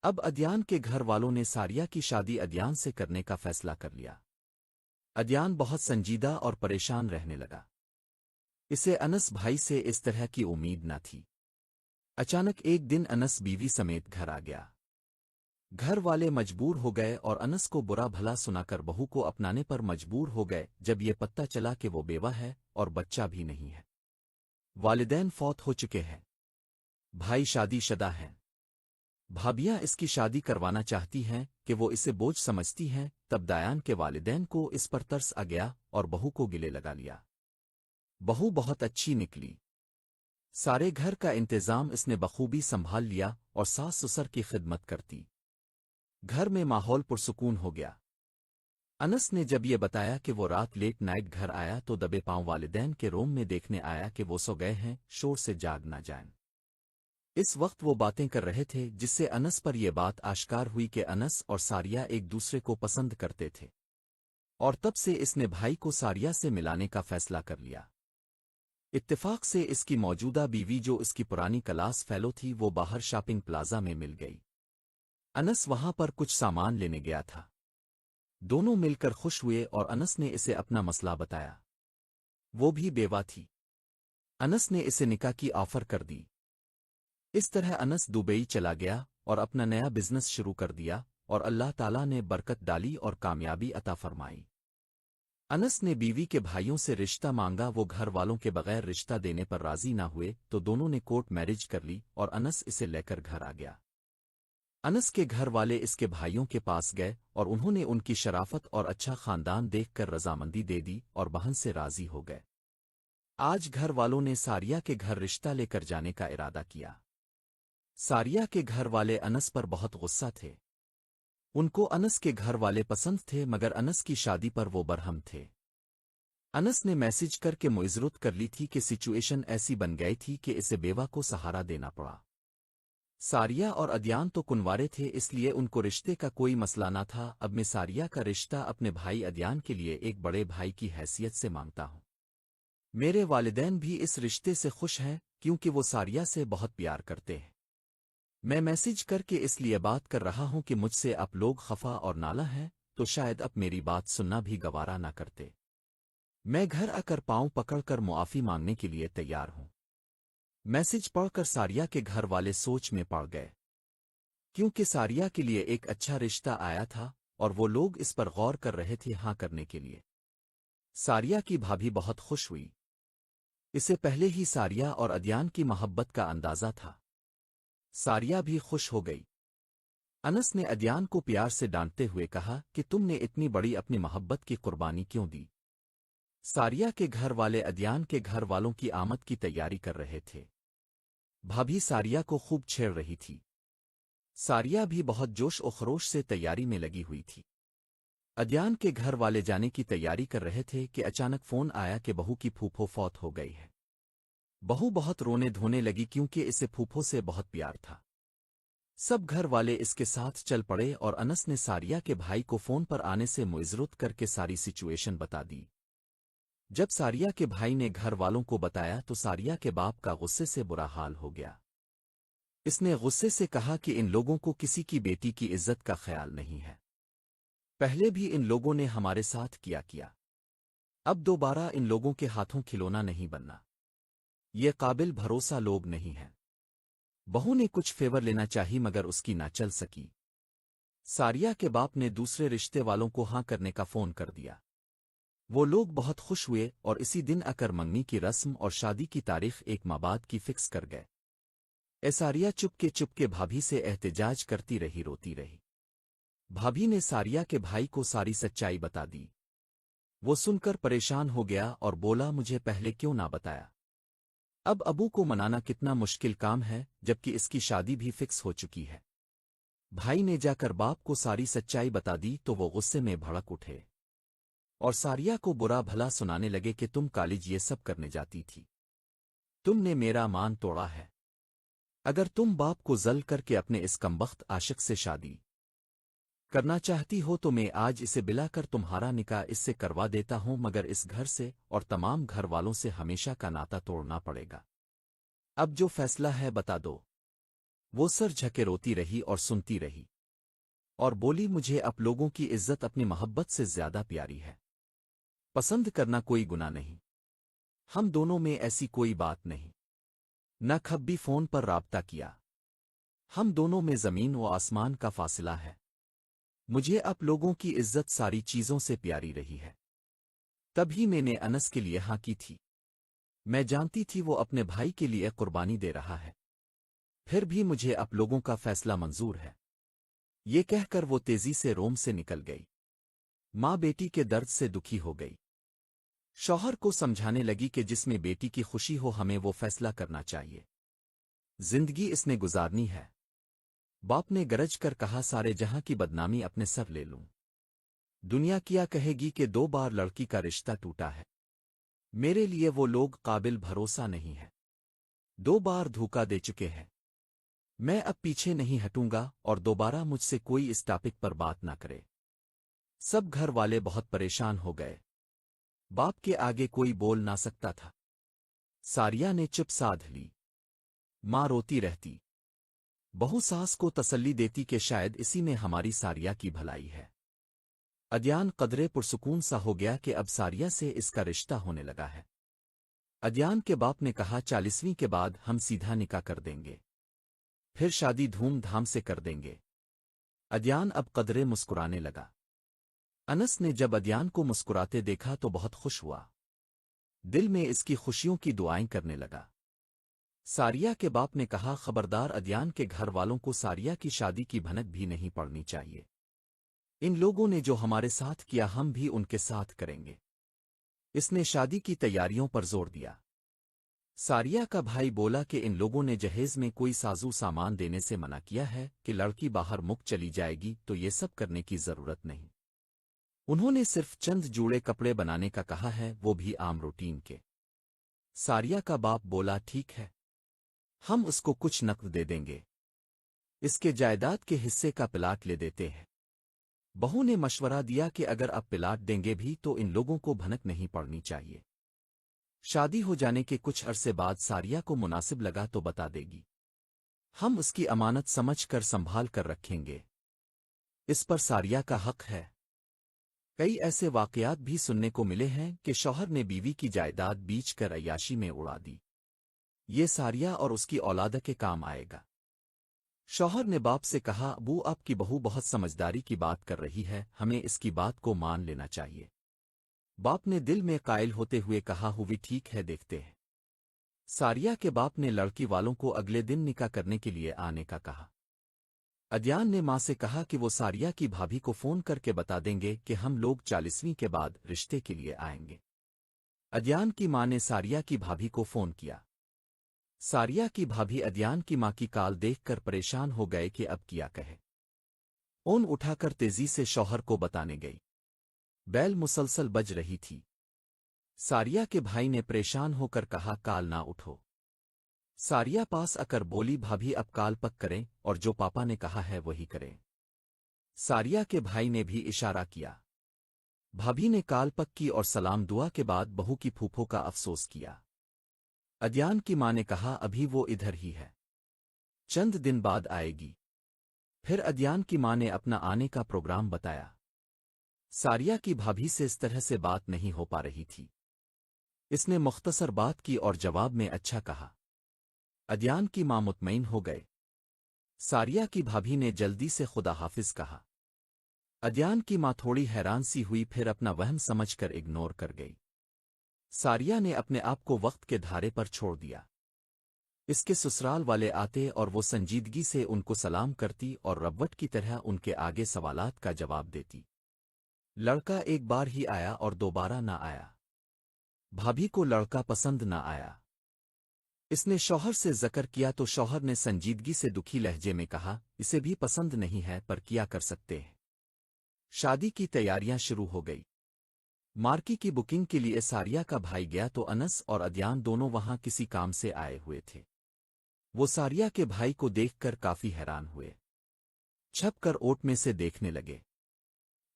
Speaker 1: अब अदयान के घर वालों ने सारिया की शादी अदयान से करने का फैसला कर लिया। अदयान बहुत संजीदा और परेशान रहने लगा। इसे अनस भाई से इस तरह की उम्मीद न थी। अचानक एक दिन अनस बीवी समेत घर आ गया। घर वाले मजबूर हो गए और अनस को बुरा भला सुनाकर बहू को अपनाने पर मजबूर हो गए जब ये पता चला कि वो बेवा है और बच्चा भी नहीं है। वालिदैन फौत हो चुके हैं। بھائی شادی شدہ ہیں، بھابیاں اس کی شادی کروانا چاہتی ہیں کہ وہ اسے بوجھ سمجھتی ہیں۔ تب دایان کے والدین کو اس پر ترس آ گیا اور بہو کو گلے لگا لیا۔ بہو بہت اچھی نکلی، سارے گھر کا انتظام اس نے بخوبی سنبھال لیا اور ساس سسر کی خدمت کرتی۔ گھر میں ماحول پرسکون ہو گیا۔ انس نے جب یہ بتایا کہ وہ رات لیٹ نائٹ گھر آیا تو دبے پاؤں والدین کے روم میں دیکھنے آیا کہ وہ سو گئے ہیں، شور سے جاگ نہ جائیں۔ اس وقت وہ باتیں کر رہے تھے جس سے انس پر یہ بات آشکار ہوئی کہ انس اور ساریہ ایک دوسرے کو پسند کرتے تھے، اور تب سے اس نے بھائی کو ساریہ سے ملانے کا فیصلہ کر لیا۔ اتفاق سے اس کی موجودہ بیوی جو اس کی پرانی کلاس فیلو تھی وہ باہر شاپنگ پلازا میں مل گئی۔ انس وہاں پر کچھ سامان لینے گیا تھا۔ دونوں مل کر خوش ہوئے اور انس نے اسے اپنا مسئلہ بتایا۔ وہ بھی بیوہ تھی۔ انس نے اسے نکاح کی آفر کر دی۔ اس طرح انس دبئی چلا گیا اور اپنا نیا بزنس شروع کر دیا، اور اللہ تعالیٰ نے برکت ڈالی اور کامیابی عطا فرمائی۔ انس نے بیوی کے بھائیوں سے رشتہ مانگا، وہ گھر والوں کے بغیر رشتہ دینے پر راضی نہ ہوئے تو دونوں نے کورٹ میرج کر لی اور انس اسے لے کر گھر آ گیا۔ انس کے گھر والے اس کے بھائیوں کے پاس گئے اور انہوں نے ان کی شرافت اور اچھا خاندان دیکھ کر رضامندی دے دی اور بہن سے راضی ہو گئے۔ آج گھر والوں نے ساریہ کے گھر رشتہ لے کر جانے کا ارادہ کیا۔ ساریہ کے گھر والے انس پر بہت غصہ تھے۔ ان کو انس کے گھر والے پسند تھے مگر انس کی شادی پر وہ برہم تھے۔ انس نے میسج کر کے معذرت کر لی تھی کہ سچویشن ایسی بن گئی تھی کہ اسے بیوہ کو سہارا دینا پڑا۔ ساریہ اور ادیان تو کنوارے تھے اس لیے ان کو رشتے کا کوئی مسئلہ نہ تھا۔ اب میں ساریہ کا رشتہ اپنے بھائی ادیان کے لیے ایک بڑے بھائی کی حیثیت سے مانگتا ہوں۔ میرے والدین بھی اس رشتے سے خوش ہیں کیونکہ وہ ساریہ سے بہت پیار کرتے ہیں۔ میں میسج کر کے اس لیے بات کر رہا ہوں کہ مجھ سے آپ لوگ خفا اور نالا ہیں تو شاید اب میری بات سننا بھی گوارا نہ کرتے۔ میں گھر آ کر پاؤں پکڑ کر معافی مانگنے کے لیے تیار ہوں۔ میسج پڑھ کر ساریہ کے گھر والے سوچ میں پڑ گئے، کیونکہ ساریہ کے لیے ایک اچھا رشتہ آیا تھا اور وہ لوگ اس پر غور کر رہے تھے ہاں کرنے کے لیے۔ ساریہ کی بھابھی بہت خوش ہوئی۔ اسے پہلے ہی ساریہ اور ادیان کی محبت کا اندازہ تھا۔ ساریہ بھی خوش ہو گئی۔ انس نے ادیان کو پیار سے ڈانٹتے ہوئے کہا کہ تم نے اتنی بڑی اپنی محبت کی قربانی کیوں دی؟ ساریہ کے گھر والے ادیان کے گھر والوں کی آمد کی تیاری کر رہے تھے۔ بھابھی ساریہ کو خوب چھیڑ رہی تھی۔ ساریہ بھی بہت جوش و خروش سے تیاری میں لگی ہوئی تھی۔ ادیان کے گھر والے جانے کی تیاری کر رہے تھے کہ اچانک فون آیا کہ بہو کی پھوپھو فوت ہو گئی ہے۔ بہو بہت رونے دھونے لگی کیونکہ اسے پھوپھو سے بہت پیار تھا۔ سب گھر والے اس کے ساتھ چل پڑے اور انس نے ساریہ کے بھائی کو فون پر آنے سے معذرت کر کے ساری سچویشن بتا دی۔ جب ساریہ کے بھائی نے گھر والوں کو بتایا تو ساریہ کے باپ کا غصے سے برا حال ہو گیا۔ اس نے غصے سے کہا کہ ان لوگوں کو کسی کی بیٹی کی عزت کا خیال نہیں ہے۔ پہلے بھی ان لوگوں نے ہمارے ساتھ کیا اب دوبارہ ان لوگوں کے ہاتھوں کھلونا نہیں بننا۔ یہ قابل بھروسہ لوگ نہیں ہیں۔ بہو نے کچھ فیور لینا چاہی مگر اس کی نہ چل سکی۔ ساریہ کے باپ نے دوسرے رشتے والوں کو ہاں کرنے کا فون کر دیا۔ وہ لوگ بہت خوش ہوئے اور اسی دن اکر منگنی کی رسم اور شادی کی تاریخ ایک ماہ بعد کی فکس کر گئے۔ ساریہ چپ کے بھابھی سے احتجاج کرتی رہی، روتی رہی۔ بھابھی نے ساریہ کے بھائی کو ساری سچائی بتا دی۔ وہ سن کر پریشان ہو گیا اور بولا مجھے پہلے کیوں نہ بتایا؟ اب ابو کو منانا کتنا مشکل کام ہے جبکہ اس کی شادی بھی فکس ہو چکی ہے۔ بھائی نے جا کر باپ کو ساری سچائی بتا دی تو وہ غصے میں بھڑک اٹھے اور ساریہ کو برا بھلا سنانے لگے کہ تم کالج یہ سب کرنے جاتی تھی، تم نے میرا مان توڑا ہے۔ اگر تم باپ کو ذل کر کے اپنے اس کمبخت عاشق سے شادی کرنا چاہتی ہو تو میں آج اسے بلا کر تمہارا نکاح اس سے کروا دیتا ہوں، مگر اس گھر سے اور تمام گھر والوں سے ہمیشہ کا ناتا توڑنا پڑے گا۔ اب جو فیصلہ ہے بتا دو۔ وہ سر جھکے روتی رہی اور سنتی رہی اور بولی مجھے اب لوگوں کی عزت اپنی محبت سے زیادہ پیاری ہے۔ پسند کرنا کوئی گناہ نہیں، ہم دونوں میں ایسی کوئی بات نہیں۔ نہ کبھی فون پر رابطہ کیا، ہم دونوں میں زمین و آسمان کا فاصلہ ہے۔ مجھے اب لوگوں کی عزت ساری چیزوں سے پیاری رہی ہے۔ تبھی میں نے انس کے لیے ہاں کی تھی۔ میں جانتی تھی وہ اپنے بھائی کے لیے قربانی دے رہا ہے۔ پھر بھی مجھے آپ لوگوں کا فیصلہ منظور ہے۔ یہ کہہ کر وہ تیزی سے روم سے نکل گئی۔ ماں بیٹی کے درد سے دکھی ہو گئی۔ شوہر کو سمجھانے لگی کہ جس میں بیٹی کی خوشی ہو ہمیں وہ فیصلہ کرنا چاہیے۔ زندگی اس نے گزارنی ہے۔ باپ نے گرج کر کہا سارے جہاں کی بدنامی اپنے سر لے لوں۔ دنیا کیا کہے گی کہ 2 بار لڑکی کا رشتہ ٹوٹا ہے۔ میرے لیے وہ لوگ قابل بھروسہ نہیں ہے۔ 2 بار دھوکا دے چکے ہیں۔ میں اب پیچھے نہیں ہٹوں گا اور دوبارہ مجھ سے کوئی اس ٹاپک پر بات نہ کرے۔ سب گھر والے بہت پریشان ہو گئے۔ باپ کے آگے کوئی بول نہ سکتا تھا۔ ساریہ نے چپ سادھ لی۔ ماں روتی رہتی۔ بہو ساس کو تسلی دیتی کہ شاید اسی میں ہماری ساریہ کی بھلائی ہے۔ ادیان قدرے پرسکون سا ہو گیا کہ اب ساریہ سے اس کا رشتہ ہونے لگا ہے۔ ادیان کے باپ نے کہا 40ویں کے بعد ہم سیدھا نکاح کر دیں گے۔ پھر شادی دھوم دھام سے کر دیں گے۔ ادیان اب قدرے مسکرانے لگا۔ انس نے جب ادیان کو مسکراتے دیکھا تو بہت خوش ہوا۔ دل میں اس کی خوشیوں کی دعائیں کرنے لگا۔ ساریہ کے باپ نے کہا خبردار ادیان کے گھر والوں کو ساریہ کی شادی کی بھنک بھی نہیں پڑنی چاہیے۔ ان لوگوں نے جو ہمارے ساتھ کیا ہم بھی ان کے ساتھ کریں گے۔ اس نے شادی کی تیاریوں پر زور دیا۔ ساریہ کا بھائی بولا کہ ان لوگوں نے جہیز میں کوئی سازو سامان دینے سے منع کیا ہے کہ لڑکی باہر مک چلی جائے گی تو یہ سب کرنے کی ضرورت نہیں۔ انہوں نے صرف چند جوڑے کپڑے بنانے کا کہا ہے وہ بھی عام روٹین کے۔ ساریہ کا باپ بولا ٹھیک ہے، ہم اس کو کچھ نقد دے دیں گے، اس کے جائیداد کے حصے کا پلاٹ لے دیتے ہیں۔ بہو نے مشورہ دیا کہ اگر آپ پلاٹ دیں گے بھی تو ان لوگوں کو بھنک نہیں پڑنی چاہیے۔ شادی ہو جانے کے کچھ عرصے بعد ساریہ کو مناسب لگا تو بتا دے گی، ہم اس کی امانت سمجھ کر سنبھال کر رکھیں گے۔ اس پر ساریہ کا حق ہے۔ کئی ایسے واقعات بھی سننے کو ملے ہیں کہ شوہر نے بیوی کی جائیداد بیچ کر عیاشی میں اڑا دی۔ یہ ساریہ اور اس کی اولاد کے کام آئے گا۔ شوہر نے باپ سے کہا ابو آپ کی بہو بہت سمجھداری کی بات کر رہی ہے، ہمیں اس کی بات کو مان لینا چاہیے۔ باپ نے دل میں قائل ہوتے ہوئے کہا ہوئی ٹھیک ہے دیکھتے ہیں۔ ساریہ کے باپ نے لڑکی والوں کو اگلے دن نکاح کرنے کے لیے آنے کا کہا۔ ادیان نے ماں سے کہا کہ وہ ساریہ کی بھابھی کو فون کر کے بتا دیں گے کہ ہم لوگ 40ویں کے بعد رشتے کے لیے آئیں گے۔ ادیان کی ماں نے ساریہ کی بھابھی کو فون کیا۔ ساریہ کی بھابھی ادیان کی ماں کی کال دیکھ کر پریشان ہو گئے کہ اب کیا کہے۔ اون اٹھا کر تیزی سے شوہر کو بتانے گئی۔ بیل مسلسل بج رہی تھی۔ ساریہ کے بھائی نے پریشان ہو کر کہا کال نہ اٹھو۔ ساریہ پاس آ کر بولی بھابھی اب کال پک کریں اور جو پاپا نے کہا ہے وہی کریں۔ ساریہ کے بھائی نے بھی اشارہ کیا۔ بھابھی نے کال پک کی اور سلام دعا کے بعد بہو کی پھوپھو کا افسوس کیا۔ ادیان کی ماں نے کہا ابھی وہ ادھر ہی ہے، چند دن بعد آئے گی۔ پھر ادیان کی ماں نے اپنا آنے کا پروگرام بتایا۔ ساریہ کی بھابھی سے اس طرح سے بات نہیں ہو پا رہی تھی۔ اس نے مختصر بات کی اور جواب میں اچھا کہا۔ ادیان کی ماں مطمئن ہو گئے۔ ساریہ کی بھابھی نے جلدی سے خدا حافظ کہا۔ ادیان کی ماں تھوڑی حیران سی ہوئی پھر اپنا وہم سمجھ کر اگنور کر گئی۔ ساریہ نے اپنے آپ کو وقت کے دھارے پر چھوڑ دیا۔ اس کے سسرال والے آتے اور وہ سنجیدگی سے ان کو سلام کرتی اور ربوٹ کی طرح ان کے آگے سوالات کا جواب دیتی۔ لڑکا ایک بار ہی آیا اور دوبارہ نہ آیا۔ بھابھی کو لڑکا پسند نہ آیا۔ اس نے شوہر سے ذکر کیا تو شوہر نے سنجیدگی سے دکھی لہجے میں کہا اسے بھی پسند نہیں ہے پر کیا کر سکتے ہیں۔ شادی کی تیاریاں شروع ہو گئی۔ مارکی کی بکنگ کے لیے ساریہ کا بھائی گیا تو انس اور ادیان دونوں وہاں کسی کام سے آئے ہوئے تھے۔ وہ ساریہ کے بھائی کو دیکھ کر کافی حیران ہوئے۔ چھپ کر اوٹ میں سے دیکھنے لگے۔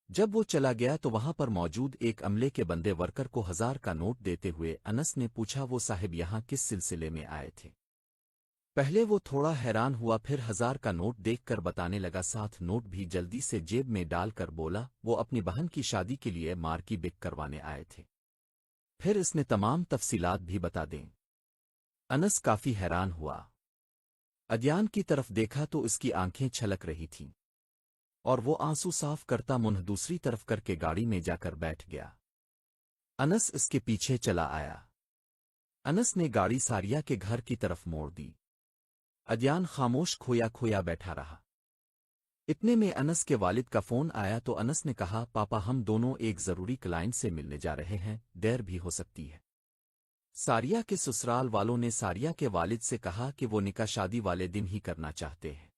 Speaker 1: جب وہ چلا گیا تو وہاں پر موجود ایک عملے کے بندے ورکر کو 1000 کا نوٹ دیتے ہوئے انس نے پوچھا وہ صاحب یہاں کس سلسلے میں آئے تھے؟ پہلے وہ تھوڑا حیران ہوا پھر 1000 کا نوٹ دیکھ کر بتانے لگا، ساتھ نوٹ بھی جلدی سے جیب میں ڈال کر بولا وہ اپنی بہن کی شادی کے لیے مارکی بک کروانے آئے تھے۔ پھر اس نے تمام تفصیلات بھی بتا دیں۔ انس کافی حیران ہوا۔ ادیان کی طرف دیکھا تو اس کی آنکھیں چھلک رہی تھیں اور وہ آنسو صاف کرتا منہ دوسری طرف کر کے گاڑی میں جا کر بیٹھ گیا۔ انس اس کے پیچھے چلا آیا۔ انس نے گاڑی ساریہ کے گھر کی طرف موڑ دی۔ अदयान खामोश खोया खोया बैठा रहा। इतने में अनस के वालिद का फोन आया तो अनस ने कहा, पापा हम दोनों एक जरूरी क्लाइंट से मिलने जा रहे हैं, देर भी हो सकती है। सारिया के ससुराल वालों ने सारिया के वालिद से कहा कि वो निकाह शादी वाले दिन ही करना चाहते हैं।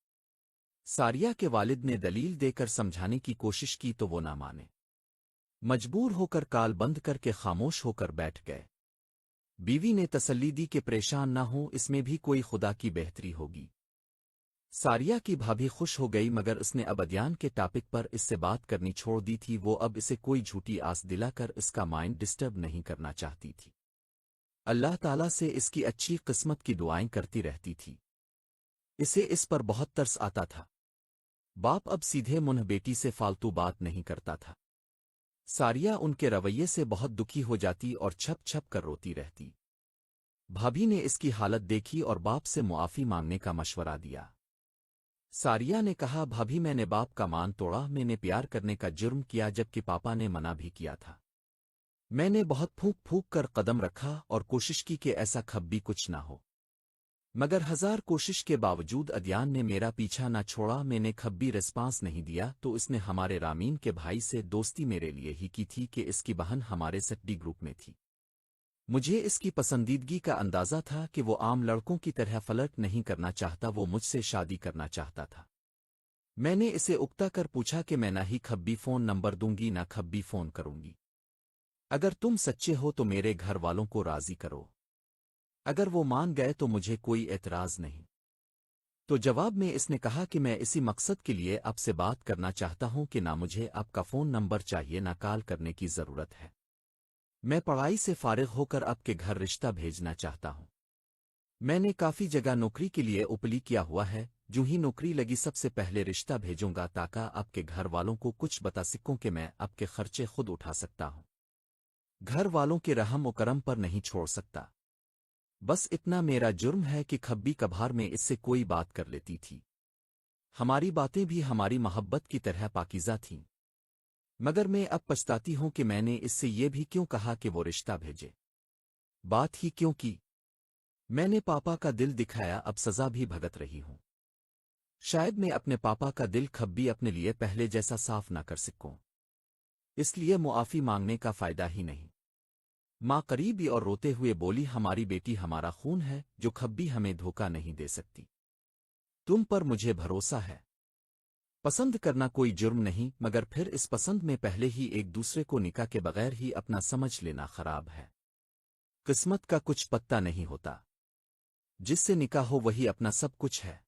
Speaker 1: सारिया के वालिद ने दलील देकर समझाने की कोशिश की तो वो ना माने। मजबूर होकर काल बंद करके खामोश होकर बैठ गए। बीवी ने तसल्ली दी कि परेशान ना हो, इसमें भी कोई खुदा की बेहतरी होगी। सारिया की भाभी खुश हो गई, मगर उसने अब अदयान के टॉपिक पर इससे बात करनी छोड़ दी थी। वो अब इसे कोई झूठी आस दिलाकर इसका माइंड डिस्टर्ब नहीं करना चाहती थी। अल्लाह ताला से इसकी अच्छी किस्मत की दुआएं करती रहती थी। इसे इस पर बहुत तरस आता था। बाप अब सीधे मुंह बेटी से फालतू बात नहीं करता था। सारिया उनके रवैये से बहुत दुखी हो जाती और छप छप कर रोती रहती। भाभी ने इसकी हालत देखी और बाप से मुआफ़ी मांगने का मशवरा दिया। सारिया ने कहा, भाभी मैंने बाप का मान तोड़ा, मैंने प्यार करने का जुर्म किया जबकि पापा ने मना भी किया था। मैंने बहुत फूंक फूंक कर कदम रखा और कोशिश की कि ऐसा कभी कुछ ना हो, मगर हजार कोशिश के बावजूद अदयान ने मेरा पीछा ना छोड़ा। मैंने कभी रिस्पांस नहीं दिया तो इसने हमारे रामीन के भाई से दोस्ती मेरे लिए ही की थी कि इसकी बहन हमारे सट्टी ग्रुप में थी। मुझे इसकी पसंदीदगी का अंदाजा था कि वो आम लड़कों की तरह फ्लर्ट नहीं करना चाहता, वो मुझसे शादी करना चाहता था। मैंने इसे उकता कर पूछा कि मैं ना ही कभी फोन नंबर दूंगी ना कभी फोन करूंगी। अगर तुम सच्चे हो तो मेरे घर वालों को राजी करो। अगर वो मान गए तो मुझे कोई एतराज नहीं। तो जवाब में इसने कहा कि मैं इसी मकसद के लिए आपसे बात करना चाहता हूं कि ना मुझे आपका फोन नंबर चाहिए ना कॉल करने की जरूरत है। मैं पढ़ाई से फारिग होकर आपके घर रिश्ता भेजना चाहता हूं। मैंने काफी जगह नौकरी के लिए अप्लाई किया हुआ है। जो ही नौकरी लगी सबसे पहले रिश्ता भेजूंगा ताकि आपके घर वालों को कुछ बता सकूं कि मैं आपके खर्चे खुद उठा सकता हूं। घर वालों के रहम व करम पर नहीं छोड़ सकता। बस इतना मेरा जुर्म है कि कभी कभार में इससे कोई बात कर लेती थी। हमारी बातें भी हमारी मोहब्बत की तरह पाकीज़ा थीं। मगर मैं अब पछताती हूं कि मैंने इससे ये भी क्यों कहा कि वो रिश्ता भेजे। बात ही क्यों की। मैंने पापा का दिल दिखाया, अब सजा भी भगत रही हूं। शायद मैं अपने पापा का दिल कभी अपने लिए पहले जैसा साफ ना कर सकूं। इसलिए मुआफ़ी मांगने का फायदा ही नहीं। माँ करीबी और रोते हुए बोली, हमारी बेटी हमारा खून है जो कभी हमें धोखा नहीं दे सकती। तुम पर मुझे भरोसा है। पसंद करना कोई जुर्म नहीं, मगर फिर इस पसंद में पहले ही एक दूसरे को निकाह के बगैर ही अपना समझ लेना खराब है। किस्मत का कुछ पत्ता नहीं होता। जिससे निकाह हो वही अपना सब कुछ है।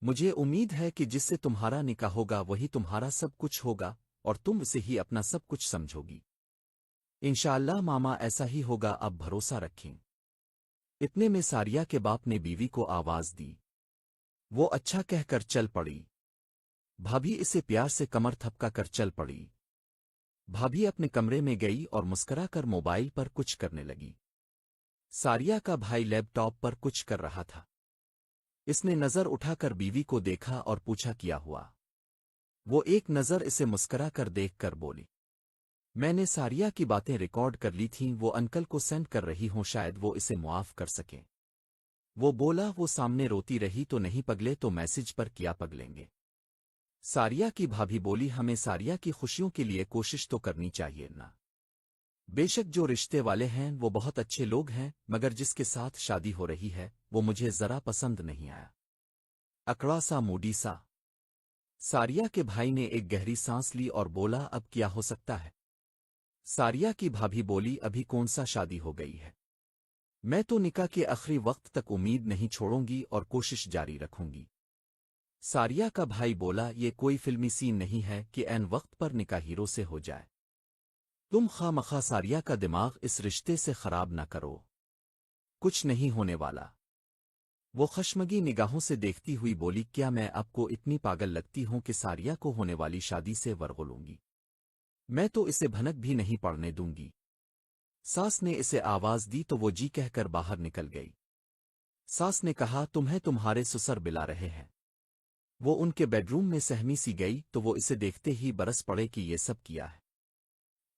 Speaker 1: मुझे उम्मीद है कि जिससे तुम्हारा निकाह होगा वही तुम्हारा सब कुछ होगा और तुम उसे ही अपना सब कुछ समझोगी। इंशाअल्लाह मामा ऐसा ही होगा, अब भरोसा रखें। इतने में सारिया के बाप ने बीवी को आवाज दी। वो अच्छा कहकर चल पड़ी। भाभी इसे प्यार से कमर थपका कर चल पड़ी। भाभी अपने कमरे में गई और मुस्कुराकर मोबाइल पर कुछ करने लगी। सारिया का भाई लैपटॉप पर कुछ कर रहा था। इसने नजर उठाकर बीवी को देखा और पूछा, क्या हुआ। वो एक नजर इसे मुस्कुराकर देखकर बोली, मैंने सारिया की बातें रिकॉर्ड कर ली थीं, वो अंकल को सेंड कर रही हूं, शायद वो इसे मुआफ कर सकें। वो बोला, वो सामने रोती रही तो नहीं पगले तो मैसेज पर क्या पगलेंगे। सारिया की भाभी बोली, हमें सारिया की खुशियों के लिए कोशिश तो करनी चाहिए ना। बेशक जो रिश्ते वाले हैं वो बहुत अच्छे लोग हैं, मगर जिसके साथ शादी हो रही है वो मुझे जरा पसंद नहीं आया। अकड़ा सा मूडी सा। सारिया के भाई ने एक गहरी सांस ली और बोला, अब क्या हो सकता है। सारिया की भाभी बोली, अभी कौन सा शादी हो गई है। मैं तो निकाह के आखिरी वक्त तक उम्मीद नहीं छोड़ूंगी और कोशिश जारी रखूंगी। सारिया का भाई बोला, ये कोई फिल्मी सीन नहीं है कि ऐन वक्त पर निकाह हीरो से हो जाए। तुम खामखा सारिया का दिमाग इस रिश्ते से खराब ना करो। कुछ नहीं होने वाला। वो खशमगी निगाहों से देखती हुई बोली, क्या मैं आपको इतनी पागल लगती हूं कि सारिया को होने वाली शादी से वरगलूंगी। मैं तो इसे भनक भी नहीं पड़ने दूंगी। सास ने इसे आवाज दी तो वो जी कहकर बाहर निकल गई। सास ने कहा, तुम्हें तुम्हारे ससुर बुला रहे हैं। वो उनके बेडरूम में सहमी सी गई तो वो इसे देखते ही बरस पड़े कि ये सब किया है।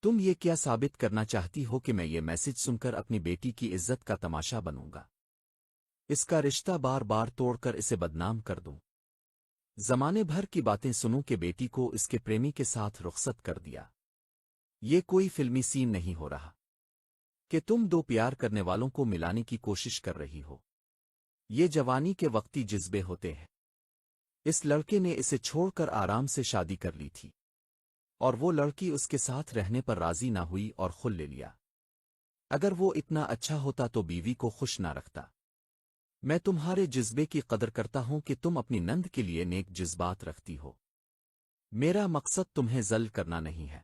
Speaker 1: तुम ये क्या साबित करना चाहती हो कि मैं ये मैसेज सुनकर अपनी बेटी की इज्जत का तमाशा बनूंगा। اس کا رشتہ بار بار توڑ کر اسے بدنام کر دوں؟ زمانے بھر کی باتیں سنوں کہ بیٹی کو اس کے پریمی کے ساتھ رخصت کر دیا۔ یہ کوئی فلمی سین نہیں ہو رہا کہ تم دو پیار کرنے والوں کو ملانے کی کوشش کر رہی ہو۔ یہ جوانی کے وقتی جذبے ہوتے ہیں۔ اس لڑکے نے اسے چھوڑ کر آرام سے شادی کر لی تھی، اور وہ لڑکی اس کے ساتھ رہنے پر راضی نہ ہوئی اور خل لے لیا۔ اگر وہ اتنا اچھا ہوتا تو بیوی کو خوش نہ رکھتا۔ میں تمہارے جذبے کی قدر کرتا ہوں کہ تم اپنی نند کے لیے نیک جذبات رکھتی ہو۔ میرا مقصد تمہیں ذل کرنا نہیں ہے،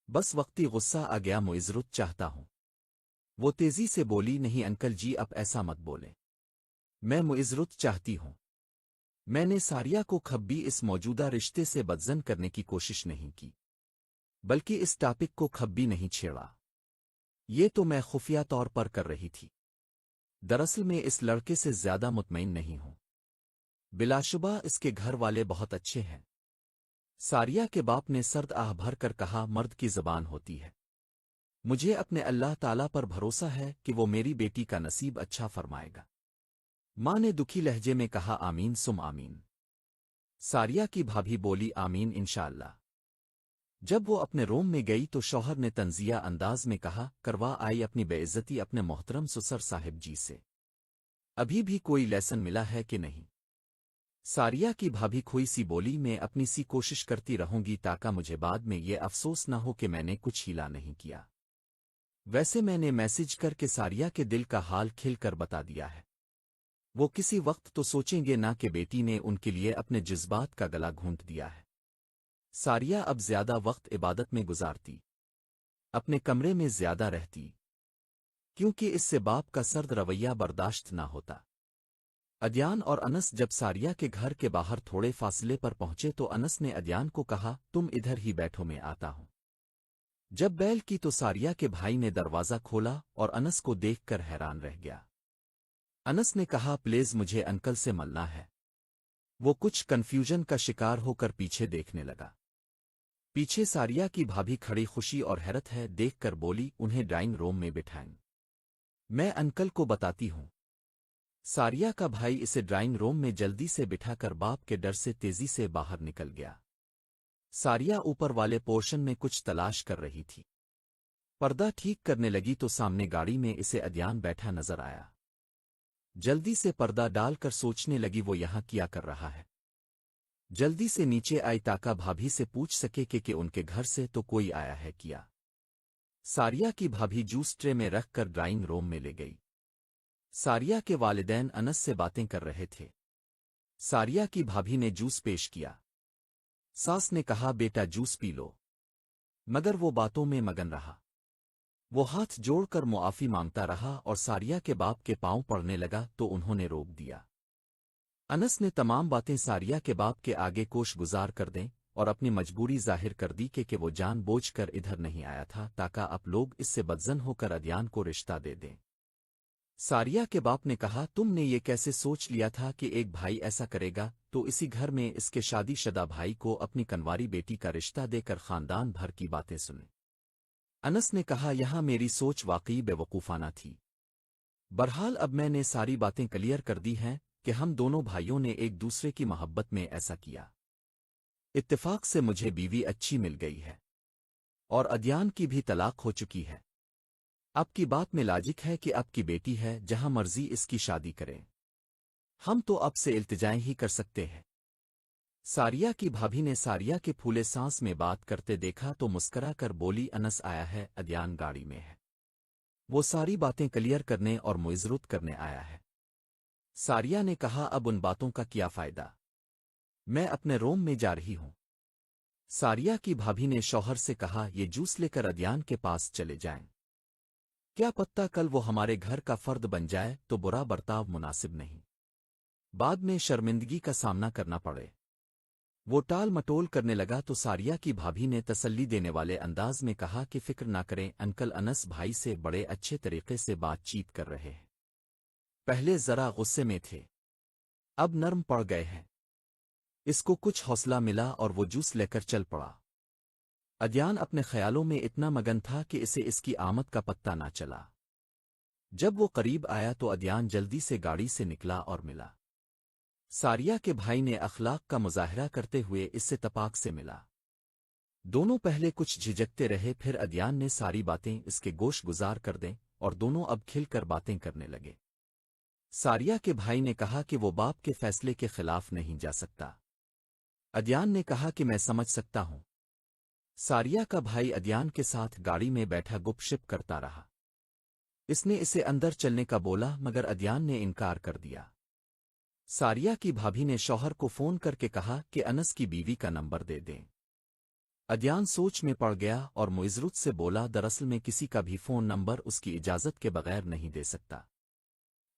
Speaker 1: بس وقتی غصہ آ گیا معذرت چاہتا ہوں۔ وہ تیزی سے بولی، نہیں انکل جی، اب ایسا مت بولیں، میں معذرت چاہتی ہوں۔ میں نے ساریہ کو کبھی اس موجودہ رشتے سے بدزن کرنے کی کوشش نہیں کی، بلکہ اس ٹاپک کو کبھی نہیں چھیڑا۔ یہ تو میں خفیہ طور پر کر رہی تھی۔ دراصل میں اس لڑکے سے زیادہ مطمئن نہیں ہوں۔ بلا شبہ اس کے گھر والے بہت اچھے ہیں۔ ساریہ کے باپ نے سرد آہ بھر کر کہا، مرد کی زبان ہوتی ہے۔ مجھے اپنے اللہ تعالیٰ پر بھروسہ ہے کہ وہ میری بیٹی کا نصیب اچھا فرمائے گا۔ ماں نے دکھی لہجے میں کہا، آمین سم آمین۔ ساریہ کی بھابھی بولی، آمین انشاءاللہ۔ جب وہ اپنے روم میں گئی تو شوہر نے تنزیہ انداز میں کہا، کروا آئی اپنی بے عزتی اپنے محترم سسر صاحب جی سے؟ ابھی بھی کوئی لیسن ملا ہے کہ نہیں؟ ساریہ کی بھابھی کھوئی سی بولی، میں اپنی سی کوشش کرتی رہوں گی تاکہ مجھے بعد میں یہ افسوس نہ ہو کہ میں نے کچھ ہیلا نہیں کیا۔ ویسے میں نے میسج کر کے ساریہ کے دل کا حال کھل کر بتا دیا ہے۔ وہ کسی وقت تو سوچیں گے نہ کہ بیٹی نے ان کے لیے اپنے جذبات کا گلا گھونٹ دیا ہے۔ ساریہ اب زیادہ وقت عبادت میں گزارتی، اپنے کمرے میں زیادہ رہتی، کیونکہ اس سے باپ کا سرد رویہ برداشت نہ ہوتا۔ ادیان اور انس جب ساریہ کے گھر کے باہر تھوڑے فاصلے پر پہنچے تو انس نے ادیان کو کہا، تم ادھر ہی بیٹھو، میں آتا ہوں۔ جب بیل کی تو ساریہ کے بھائی نے دروازہ کھولا اور انس کو دیکھ کر حیران رہ گیا۔ انس نے کہا، پلیز مجھے انکل سے ملنا ہے۔ وہ کچھ کنفیوژن کا شکار ہو کر پیچھے دیکھنے لگا۔ پیچھے ساریہ کی بھابھی کھڑی خوشی اور حیرت ہے دیکھ کر بولی، انہیں ڈرائنگ روم میں بٹھائیں، میں انکل کو بتاتی ہوں۔ ساریہ کا بھائی اسے ڈرائنگ روم میں جلدی سے بٹھا کر باپ کے ڈر سے تیزی سے باہر نکل گیا۔ ساریہ اوپر والے پورشن میں کچھ تلاش کر رہی تھی۔ پردہ ٹھیک کرنے لگی تو سامنے گاڑی میں اسے ادیان بیٹھا نظر آیا۔ جلدی سے پردہ ڈال کر سوچنے لگی وہ یہاں کیا کر رہا ہے۔ جلدی سے نیچے آئی تاکہ بھابھی سے پوچھ سکے کہ ان کے گھر سے تو کوئی آیا ہے کیا۔ ساریہ کی بھابھی جوس ٹرے میں رکھ کر ڈرائنگ روم میں لے گئی۔ ساریہ کے والدین انس سے باتیں کر رہے تھے۔ ساریہ کی بھابھی نے جوس پیش کیا۔ ساس نے کہا، بیٹا جوس پی لو، مگر وہ باتوں میں مگن رہا۔ وہ ہاتھ جوڑ کر معافی مانگتا رہا اور ساریہ کے باپ کے پاؤں پڑنے لگا تو انہوں نے روک دیا۔ انس نے تمام باتیں ساریہ کے باپ کے آگے کوش گزار کر دیں اور اپنی مجبوری ظاہر کر دی کہ وہ جان بوجھ کر ادھر نہیں آیا تھا تاکہ اب لوگ اس سے بدزن ہو کر ادیان کو رشتہ دے دیں۔ ساریہ کے باپ نے کہا، تم نے یہ کیسے سوچ لیا تھا کہ ایک بھائی ایسا کرے گا تو اسی گھر میں اس کے شادی شدہ بھائی کو اپنی کنواری بیٹی کا رشتہ دے کر خاندان بھر کی باتیں سنیں؟ انس نے کہا، یہاں میری سوچ واقعی بے وقوفانہ تھی۔ بہرحال اب میں نے ساری باتیں کلیئر کر دی ہیں کہ ہم دونوں بھائیوں نے ایک دوسرے کی محبت میں ایسا کیا۔ اتفاق سے مجھے بیوی اچھی مل گئی ہے اور ادیان کی بھی طلاق ہو چکی ہے۔ اب کی بات میں لاجک ہے کہ اب کی بیٹی ہے، جہاں مرضی اس کی شادی کریں، ہم تو اب سے التجائیں ہی کر سکتے ہیں۔ ساریہ کی بھابھی نے ساریہ کے پھولے سانس میں بات کرتے دیکھا تو مسکرا کر بولی، انس آیا ہے، ادیان گاڑی میں ہے، وہ ساری باتیں کلیئر کرنے اور معذرت کرنے آیا ہے۔ ساریہ نے کہا، اب ان باتوں کا کیا فائدہ، میں اپنے روم میں جا رہی ہوں۔ ساریہ کی بھابھی نے شوہر سے کہا، یہ جوس لے کر ادیان کے پاس چلے جائیں، کیا پتہ کل وہ ہمارے گھر کا فرد بن جائے تو برا برتاؤ مناسب نہیں، بعد میں شرمندگی کا سامنا کرنا پڑے۔ وہ ٹال مٹول کرنے لگا تو ساریہ کی بھابھی نے تسلی دینے والے انداز میں کہا کہ فکر نہ کریں انکل، انس بھائی سے بڑے اچھے طریقے سے بات چیت کر رہے ہیں، پہلے ذرا غصے میں تھے، اب نرم پڑ گئے ہیں۔ اس کو کچھ حوصلہ ملا اور وہ جوس لے کر چل پڑا۔ ادیان اپنے خیالوں میں اتنا مگن تھا کہ اسے اس کی آمد کا پتہ نہ چلا۔ جب وہ قریب آیا تو ادیان جلدی سے گاڑی سے نکلا اور ملا۔ ساریہ کے بھائی نے اخلاق کا مظاہرہ کرتے ہوئے اس سے تپاک سے ملا۔ دونوں پہلے کچھ جھجکتے رہے، پھر ادیان نے ساری باتیں اس کے گوش گزار کر دیں اور دونوں اب کھل کر باتیں کرنے لگے۔ ساریہ کے بھائی نے کہا کہ وہ باپ کے فیصلے کے خلاف نہیں جا سکتا۔ ادیان نے کہا کہ میں سمجھ سکتا ہوں۔ ساریہ کا بھائی ادیان کے ساتھ گاڑی میں بیٹھا گپ شپ کرتا رہا۔ اس نے اسے اندر چلنے کا بولا مگر ادیان نے انکار کر دیا۔ ساریہ کی بھابھی نے شوہر کو فون کر کے کہا کہ انس کی بیوی کا نمبر دے دیں۔ ادیان سوچ میں پڑ گیا اور معذرت سے بولا دراصل میں کسی کا بھی فون نمبر اس کی اجازت کے بغیر نہیں دے سکتا۔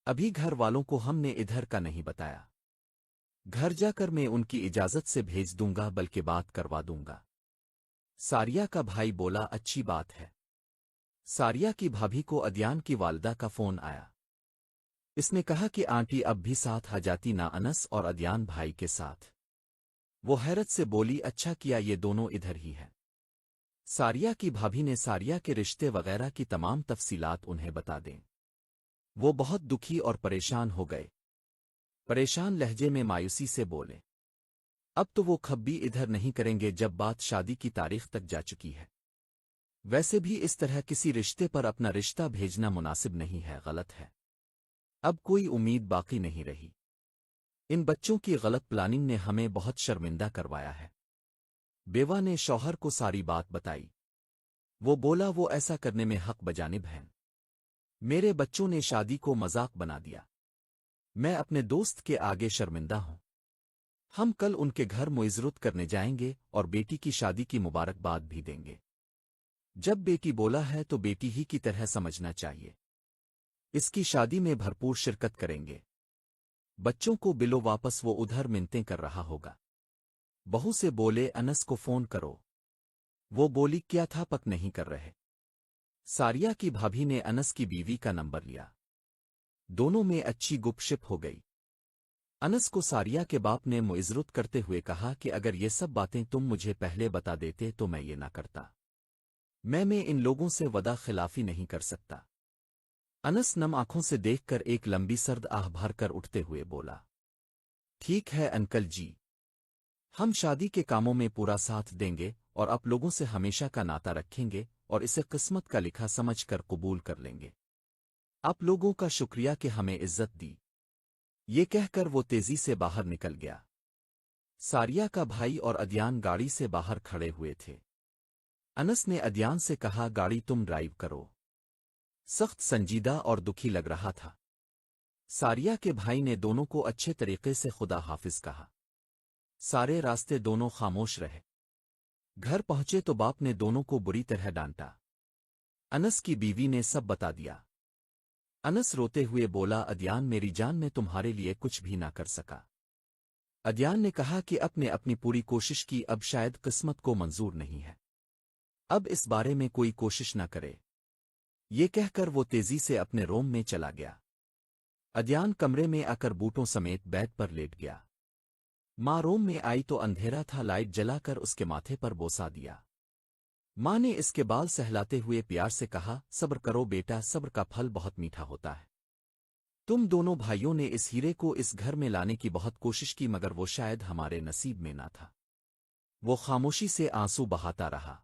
Speaker 1: ابھی گھر والوں کو ہم نے ادھر کا نہیں بتایا۔ گھر جا کر میں ان کی اجازت سے بھیج دوں گا، بلکہ بات کروا دوں گا۔ ساریہ کا بھائی بولا اچھی بات ہے۔ ساریہ کی بھابھی کو ادیان کی والدہ کا فون آیا۔ اس نے کہا کہ آنٹی اب بھی ساتھ آ جاتی نا انس اور ادیان بھائی کے ساتھ۔ وہ حیرت سے بولی اچھا کیا یہ دونوں ادھر ہی ہیں۔ ساریہ کی بھابھی نے ساریہ کے رشتے وغیرہ کی تمام تفصیلات انہیں بتا دیں۔ وہ بہت دکھی اور پریشان ہو گئے۔ پریشان لہجے میں مایوسی سے بولے اب تو وہ کبھی ادھر نہیں کریں گے جب بات شادی کی تاریخ تک جا چکی ہے۔ ویسے بھی اس طرح کسی رشتے پر اپنا رشتہ بھیجنا مناسب نہیں ہے، غلط ہے۔ اب کوئی امید باقی نہیں رہی۔ ان بچوں کی غلط پلاننگ نے ہمیں بہت شرمندہ کروایا ہے۔ بیوہ نے شوہر کو ساری بات بتائی۔ وہ بولا وہ ایسا کرنے میں حق بجانب ہیں۔ میرے بچوں نے شادی کو مذاق بنا دیا۔ میں اپنے دوست کے آگے شرمندہ ہوں۔ ہم کل ان کے گھر معذرت کرنے جائیں گے اور بیٹی کی شادی کی مبارکباد بھی دیں گے۔ جب بیٹی بولا ہے تو بیٹی ہی کی طرح سمجھنا چاہیے۔ اس کی شادی میں بھرپور شرکت کریں گے۔ بچوں کو بلو واپس وہ ادھر منتیں کر رہا ہوگا۔ بہو سے بولے انس کو فون کرو۔ وہ بولی کیا تھا پک نہیں کر رہے۔ ساریہ کی بھابھی نے انس کی بیوی کا نمبر لیا۔ دونوں میں اچھی گپ شپ ہو گئی۔ انس کو ساریہ کے باپ نے معذرت کرتے ہوئے کہا کہ اگر یہ سب باتیں تم مجھے پہلے بتا دیتے تو میں یہ نہ کرتا۔ میں ان لوگوں سے وعدہ خلافی نہیں کر سکتا۔ انس نم آنکھوں سے دیکھ کر ایک لمبی سرد آہ بھر کر اٹھتے ہوئے بولا ٹھیک ہے انکل جی، ہم شادی کے کاموں میں پورا ساتھ دیں گے اور آپ لوگوں سے ہمیشہ کا ناتا رکھیں گے اور اسے قسمت کا لکھا سمجھ کر قبول کر لیں گے۔ آپ لوگوں کا شکریہ کہ ہمیں عزت دی۔ یہ کہہ کر وہ تیزی سے باہر نکل گیا۔ ساریہ کا بھائی اور ادیان گاڑی سے باہر کھڑے ہوئے تھے۔ انس نے ادیان سے کہا گاڑی تم ڈرائیو کرو۔ سخت سنجیدہ اور دکھی لگ رہا تھا۔ ساریہ کے بھائی نے دونوں کو اچھے طریقے سے خدا حافظ کہا۔ سارے راستے دونوں خاموش رہے۔ گھر پہنچے تو باپ نے دونوں کو بری طرح ڈانٹا۔ انس کی بیوی نے سب بتا دیا۔ انس روتے ہوئے بولا ادیان میری جان میں تمہارے لیے کچھ بھی نہ کر سکا۔ ادیان نے کہا کہ اپنی پوری کوشش کی، اب شاید قسمت کو منظور نہیں ہے، اب اس بارے میں کوئی کوشش نہ کرے۔ یہ کہہ کر وہ تیزی سے اپنے روم میں چلا گیا۔ ادیان کمرے میں آ کر بوٹوں سمیت بیڈ پر لیٹ گیا۔ ماں روم میں آئی تو اندھیرا تھا، لائٹ جلا کر اس کے ماتھے پر بوسا دیا۔ ماں نے اس کے بال سہلاتے ہوئے پیار سے کہا صبر کرو بیٹا، صبر کا پھل بہت میٹھا ہوتا ہے۔ تم دونوں بھائیوں نے اس ہیرے کو اس گھر میں لانے کی بہت کوشش کی مگر وہ شاید ہمارے نصیب میں نہ تھا۔ وہ خاموشی سے آنسو بہاتا رہا۔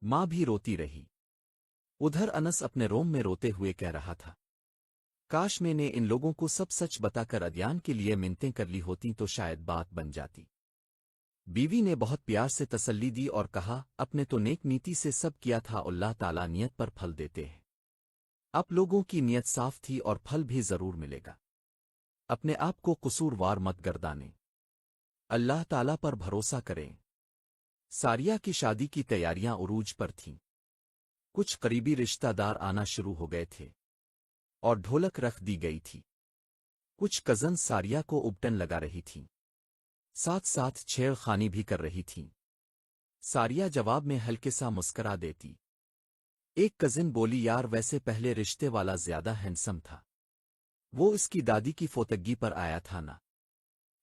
Speaker 1: ماں بھی روتی رہی۔ ادھر انس اپنے روم میں روتے ہوئے کہہ رہا تھا کاش میں نے ان لوگوں کو سب سچ بتا کر ادیان کے لیے منتیں کر لی ہوتی تو شاید بات بن جاتی۔ بیوی نے بہت پیار سے تسلی دی اور کہا اپنے تو نیک نیتی سے سب کیا تھا، اللہ تعالیٰ نیت پر پھل دیتے ہیں۔ آپ لوگوں کی نیت صاف تھی اور پھل بھی ضرور ملے گا۔ اپنے آپ کو قصور وار مت گردانے، اللہ تعالیٰ پر بھروسہ کریں۔ ساریہ کی شادی کی تیاریاں عروج پر تھیں۔ کچھ قریبی رشتہ دار آنا شروع ہو گئے تھے اور ڈھولک رکھ دی گئی تھی۔ کچھ کزن ساریہ کو ابٹن لگا رہی تھیں، ساتھ ساتھ چھیڑ خانی بھی کر رہی تھیں۔ ساریہ جواب میں ہلکے سا مسکرا دیتی۔ ایک کزن بولی یار ویسے پہلے رشتے والا زیادہ ہینڈسم تھا، وہ اس کی دادی کی فوتگی پر آیا تھا نا۔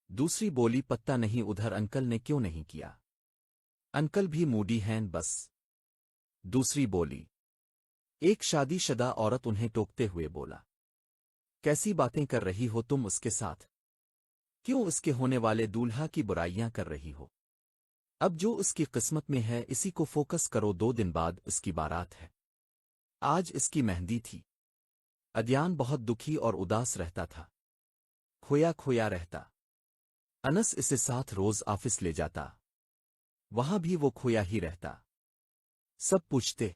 Speaker 1: دوسری بولی پتہ نہیں ادھر انکل نے کیوں نہیں کیا، انکل بھی موڈی ہیں بس۔ دوسری بولی एक शादी शुदा औरत उन्हें टोकते हुए बोला, कैसी बातें कर रही हो तुम उसके साथ? क्यों उसके होने वाले दूल्हा की बुराइयां कर रही हो? अब जो उसकी किस्मत में है इसी को फोकस करो। 2 दिन बाद उसकी बारात है। आज इसकी मेहंदी थी। अदयान बहुत दुखी और उदास रहता था। खोया खोया रहता। अनस इसे साथ रोज ऑफिस ले जाता। वहां भी वो खोया ही रहता। सब पूछते।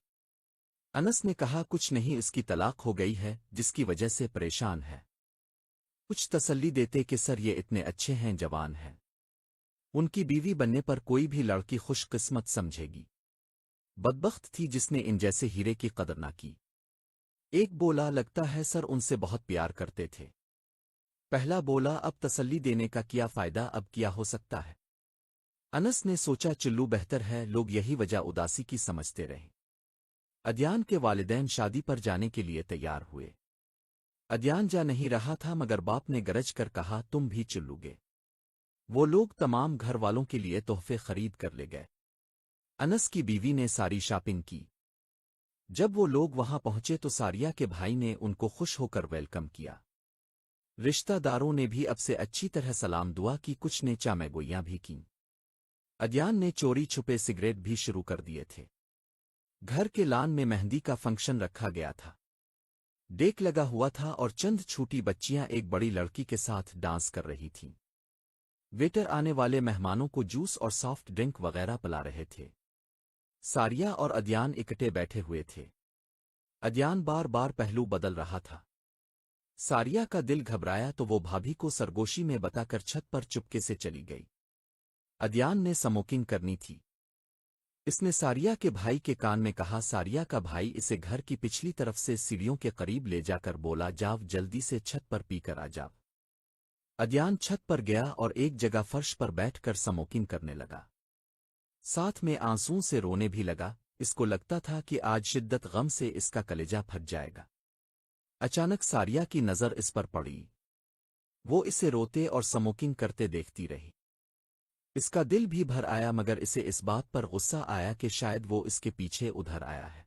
Speaker 1: अनस ने कहा कुछ नहीं, इसकी तलाक हो गई है जिसकी वजह से परेशान है। कुछ तसल्ली देते कि सर ये इतने अच्छे हैं, जवान हैं, उनकी बीवी बनने पर कोई भी लड़की खुशकिस्मत समझेगी। बदबख्त थी जिसने इन जैसे हीरे की कदर ना की। एक बोला, लगता है सर उनसे बहुत प्यार करते थे। पहला बोला, अब तसल्ली देने का क्या फायदा, अब क्या हो सकता है? अनस ने सोचा चिल्लू बेहतर है, लोग यही वजह उदासी की समझते रहे। अदयान के वालिदैन शादी पर जाने के लिए तैयार हुए। अदयान जा नहीं रहा था मगर बाप ने गरज कर कहा तुम भी चलोगे। वो लोग तमाम घर वालों के लिए तोहफे खरीद कर ले गए। अनस की बीवी ने सारी शॉपिंग की। जब वो लोग वहां पहुंचे तो सारिया के भाई ने उनको खुश होकर वेलकम किया। रिश्तेदारों ने भी अब से अच्छी तरह सलाम दुआ की, कुछ ने चामेगोइयां भी कीं। अदयान ने चोरी छुपे सिगरेट भी शुरू कर दिए थे। घर के लान में मेहंदी का फंक्शन रखा गया था। डेक लगा हुआ था और चंद छोटी बच्चियां एक बड़ी लड़की के साथ डांस कर रही थीं। वेटर आने वाले मेहमानों को जूस और सॉफ्ट ड्रिंक वगैरह पिला रहे थे। सारिया और अदयान इकट्ठे बैठे हुए थे। अदयान बार बार पहलू बदल रहा था। सारिया का दिल घबराया तो वो भाभी को सरगोशी में बताकर छत पर चुपके से चली गई। अदयान ने स्मोकिंग करनी थी। इसने सारिया के भाई के कान में कहा। सारिया का भाई इसे घर की पिछली तरफ से सीढ़ियों के करीब ले जाकर बोला, जाओ जल्दी से छत पर पीकर आ जाओ। अदयान छत पर गया और एक जगह फर्श पर बैठकर स्मोकिंग करने लगा। साथ में आंसुओं से रोने भी लगा। इसको लगता था कि आज शिद्दत गम से इसका कलेजा फट जाएगा। अचानक सारिया की नज़र इस पर पड़ी। वो इसे रोते और स्मोकिंग करते देखती रही। इसका दिल भी भर आया मगर इसे इस बात पर गुस्सा आया कि शायद वो इसके पीछे उधर आया है।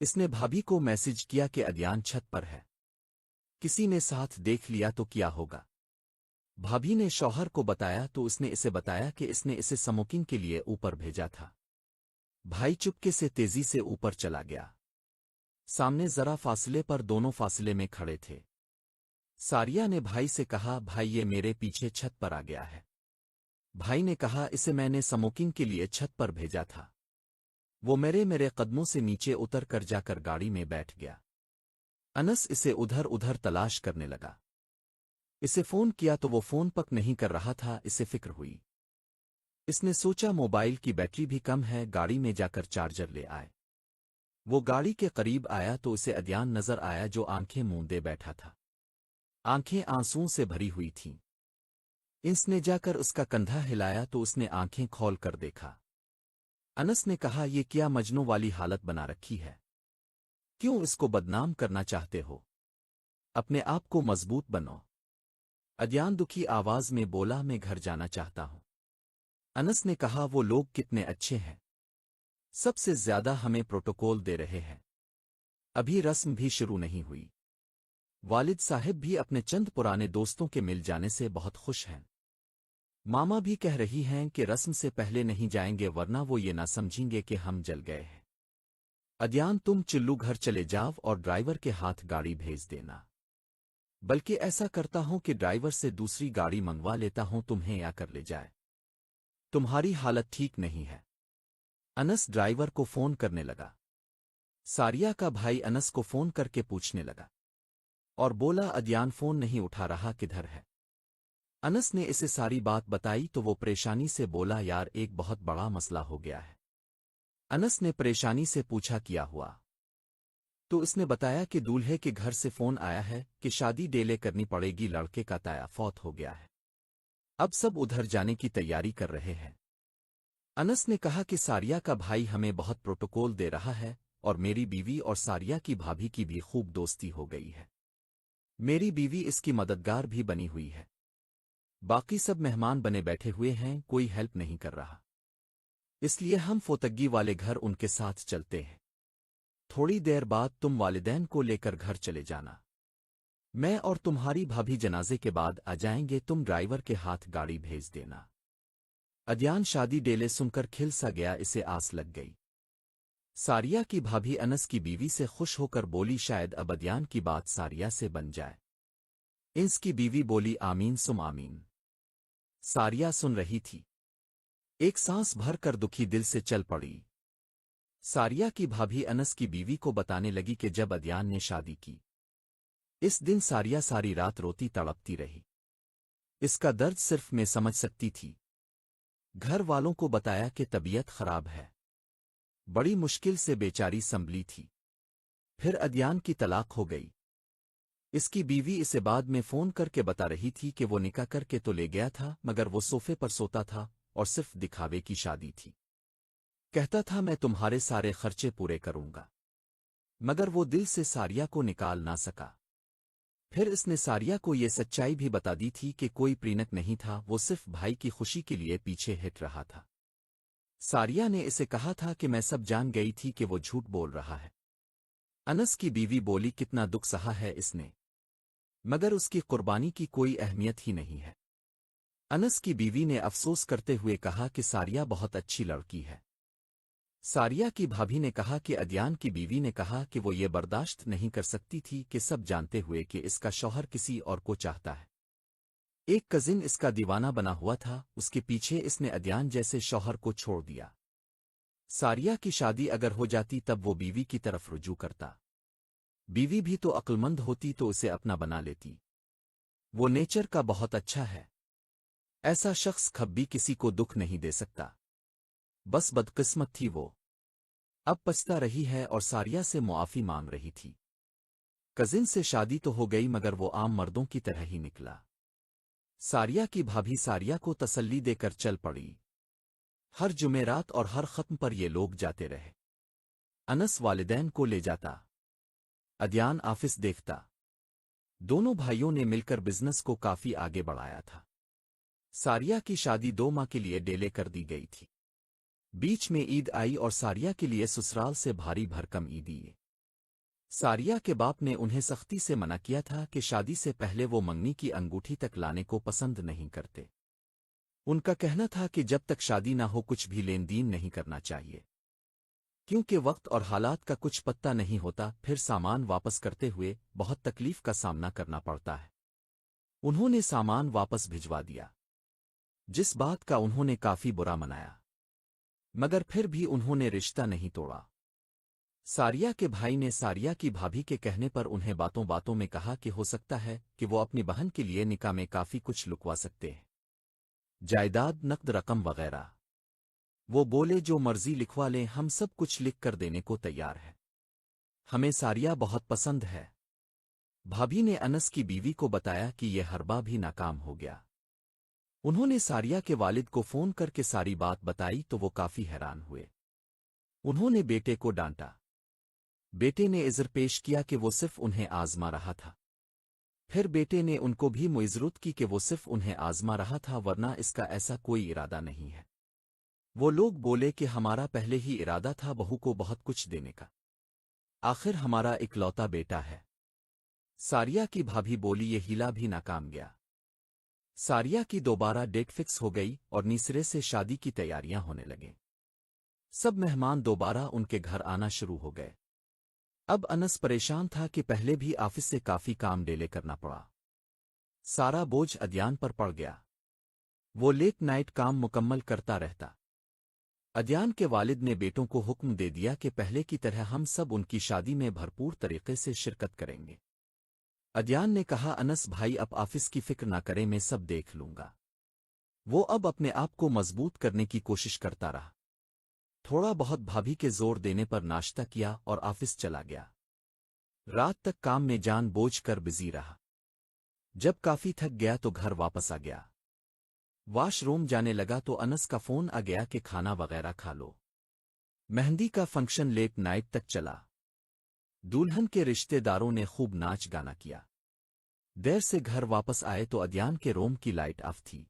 Speaker 1: इसने भाभी को मैसेज किया कि अदयान छत पर है, किसी ने साथ देख लिया तो क्या होगा। भाभी ने शौहर को बताया तो उसने इसे बताया कि इसने इसे स्मोकिंग के लिए ऊपर भेजा था। भाई चुपके से तेजी से ऊपर चला गया। सामने जरा फासले पर दोनों फासले में खड़े थे। सारिया ने भाई से कहा, भाई ये मेरे पीछे छत पर आ गया है। भाई ने कहा, इसे मैंने स्मोकिंग के लिए छत पर भेजा था। वो मेरे कदमों से नीचे उतर कर जाकर गाड़ी में बैठ गया। अनस इसे उधर उधर तलाश करने लगा। इसे फोन किया तो वो फोन पक नहीं कर रहा था। इसे फिक्र हुई। इसने सोचा मोबाइल की बैटरी भी कम है, गाड़ी में जाकर चार्जर ले आए। वो गाड़ी के करीब आया तो उसे अदयान नजर आया जो आंखें मूंदे बैठा था। आंखें आंसुओं से भरी हुई थीं। इसने जाकर उसका कंधा हिलाया तो उसने आंखें खोल कर देखा। अनस ने कहा, ये क्या मजनू वाली हालत बना रखी है? क्यों इसको बदनाम करना चाहते हो? अपने आप को मजबूत बनो। अदयान दुखी आवाज में बोला, मैं घर जाना चाहता हूं। अनस ने कहा, वो लोग कितने अच्छे हैं, सबसे ज्यादा हमें प्रोटोकॉल दे रहे हैं। अभी रस्म भी शुरू नहीं हुई। वालिद साहिब भी अपने चंद पुराने दोस्तों के मिल जाने से बहुत खुश हैं। मामा भी कह रही हैं कि रस्म से पहले नहीं जाएंगे वरना वो ये ना समझेंगे कि हम जल गए हैं। अदयान तुम चिल्लू घर चले जाओ और ड्राइवर के हाथ गाड़ी भेज देना। बल्कि ऐसा करता हूं कि ड्राइवर से दूसरी गाड़ी मंगवा लेता हूं, तुम्हें या कर ले जाए। तुम्हारी हालत ठीक नहीं है। अनस ड्राइवर को फोन करने लगा। सारिया का भाई अनस को फोन करके पूछने लगा और बोला, अदयान फोन नहीं उठा रहा, किधर है? अनस ने इसे सारी बात बताई तो वो परेशानी से बोला, यार एक बहुत बड़ा मसला हो गया है। अनस ने परेशानी से पूछा, क्या हुआ? तो इसने बताया कि दूल्हे के घर से फोन आया है कि शादी डिले करनी पड़ेगी, लड़के का ताया फौत हो गया है। अब सब उधर जाने की तैयारी कर रहे हैं। अनस ने कहा कि सारिया का भाई हमें बहुत प्रोटोकॉल दे रहा है और मेरी बीवी और सारिया की भाभी की भी खूब दोस्ती हो गई है। मेरी बीवी इसकी मददगार भी बनी हुई है। बाकी सब मेहमान बने बैठे हुए हैं, कोई हेल्प नहीं कर रहा। इसलिए हम फोतग्गी वाले घर उनके साथ चलते हैं। थोड़ी देर बाद तुम वालिदैन को लेकर घर चले जाना। मैं और तुम्हारी भाभी जनाजे के बाद आ जाएंगे, तुम ड्राइवर के हाथ गाड़ी भेज देना। अदयान शादी डेले सुनकर खिल सा गया, इसे आस लग गई। सारिया की भाभी अनस की बीवी से खुश होकर बोली, शायद अब अदयान की बात सारिया से बन जाए। इंस की बीवी बोली, आमीन सुम आमीन। सारिया सुन रही थी, एक सांस भर कर दुखी दिल से चल पड़ी। सारिया की भाभी अनस की बीवी को बताने लगी कि जब अदयान ने शादी की, इस दिन सारिया सारी रात रोती तड़पती रही। इसका दर्द सिर्फ मैं समझ सकती थी। घर वालों को बताया कि तबीयत खराब है। बड़ी मुश्किल से बेचारी संभली थी। फिर अदयान की तलाक हो गई। इसकी बीवी इसे बाद में फोन करके बता रही थी कि वो निकाह करके तो ले गया था, मगर वो सोफे पर सोता था और सिर्फ दिखावे की शादी थी। कहता था मैं तुम्हारे सारे खर्चे पूरे करूंगा, मगर वो दिल से सारिया को निकाल ना सका। फिर इसने सारिया को ये सच्चाई भी बता दी थी कि कोई प्रीनक नहीं था, वो सिर्फ भाई की खुशी के लिए पीछे हट रहा था। सारिया ने इसे कहा था कि मैं सब जान गई थी कि वो झूठ बोल रहा है। अनस की बीवी बोली, कितना दुख सहा है इसने, मगर उसकी कुर्बानी की कोई अहमियत ही नहीं है। अनस की बीवी ने अफसोस करते हुए कहा कि सारिया बहुत अच्छी लड़की है। सारिया की भाभी ने कहा कि अदयान की बीवी ने कहा कि वो ये बर्दाश्त नहीं कर सकती थी कि सब जानते हुए कि इसका शौहर किसी और को चाहता है। एक कजिन इसका दीवाना बना हुआ था, उसके पीछे इसने अदयान जैसे शौहर को छोड़ दिया। सारिया की शादी अगर हो जाती तब वो बीवी की तरफ रुजू करता। बीवी भी तो अक्लमंद होती तो उसे अपना बना लेती। वो नेचर का बहुत अच्छा है। ऐसा शख्स कभी किसी को दुख नहीं दे सकता। बस बदकिस्मत थी वो। अब पछता रही है और सारिया से मुआफी मांग रही थी। कजिन से शादी तो हो गई, मगर वो आम मर्दों की तरह ही निकला। सारिया की भाभी सारिया को तसल्ली देकर चल पड़ी। हर जुमेरात और हर खत्म पर ये लोग जाते रहे। अनस वालिदैन को ले जाता, अदयान ऑफिस देखता। दोनों भाइयों ने मिलकर बिजनेस को काफी आगे बढ़ाया था। सारिया की शादी 2 माह के लिए डिले कर दी गई थी। बीच में ईद आई और सारिया के लिए ससुराल से भारी भरकम ईदी। सारिया के बाप ने उन्हें सख्ती से मना किया था कि शादी से पहले वो मंगनी की अंगूठी तक लाने को पसंद नहीं करते। उनका कहना था कि जब तक शादी ना हो कुछ भी लेन देन नहीं करना चाहिए, क्योंकि वक्त और हालात का कुछ पत्ता नहीं होता। फिर सामान वापस करते हुए बहुत तकलीफ का सामना करना पड़ता है। उन्होंने सामान वापस भिजवा दिया, जिस बात का उन्होंने काफी बुरा मनाया, मगर फिर भी उन्होंने रिश्ता नहीं तोड़ा। सारिया के भाई ने सारिया की भाभी के कहने पर उन्हें बातों बातों में कहा कि हो सकता है कि वो अपनी बहन के लिए निकाह में काफी कुछ लुकवा सकते हैं, जायदाद, नकद रकम वगैरह। वो बोले, जो मर्जी लिखवा लें, हम सब कुछ लिख कर देने को तैयार है। हमें सारिया बहुत पसंद है। भाभी ने अनस की बीवी को बताया कि यह हरबा भी नाकाम हो गया। उन्होंने सारिया के वालिद को फोन करके सारी बात बताई तो वो काफी हैरान हुए। उन्होंने बेटे को डांटा। बेटे ने इज़्र पेश किया कि वो सिर्फ उन्हें आजमा रहा था। फिर बेटे ने उनको भी मुइज़रत की कि वो सिर्फ उन्हें आजमा रहा था, वरना इसका ऐसा कोई इरादा नहीं है। वो लोग बोले कि हमारा पहले ही इरादा था बहू को बहुत कुछ देने का, आखिर हमारा इकलौता बेटा है। सारिया की भाभी बोली, ये हीला भी नाकाम गया। सारिया की दोबारा डेट फिक्स हो गई और तीसरे से शादी की तैयारियां होने लगे। सब मेहमान दोबारा उनके घर आना शुरू हो गए। अब अनस परेशान था कि पहले भी ऑफिस से काफी काम डिले करना पड़ा। सारा बोझ अदयान पर पड़ गया। वो लेट नाइट काम मुकम्मल करता रहता। अदयान के वालिद ने बेटों को हुक्म दे दिया कि पहले की तरह हम सब उनकी शादी में भरपूर तरीके से शिरकत करेंगे। अदयान ने कहा, अनस भाई अब ऑफिस की फिक्र ना करें, मैं सब देख लूंगा। वो अब अपने आप को मजबूत करने की कोशिश करता रहा। थोड़ा बहुत भाभी के जोर देने पर नाश्ता किया और ऑफिस चला गया। रात तक काम में जान बोझ कर बिजी रहा। जब काफी थक गया तो घर वापस आ गया। वॉशरूम जाने लगा तो अनस का फोन आ गया कि खाना वगैरह खा लो। मेहंदी का फंक्शन लेट नाइट तक चला। दुल्हन के रिश्तेदारों ने खूब नाच गाना किया। देर से घर वापस आए तो अदयान के रूम की लाइट ऑफ थी।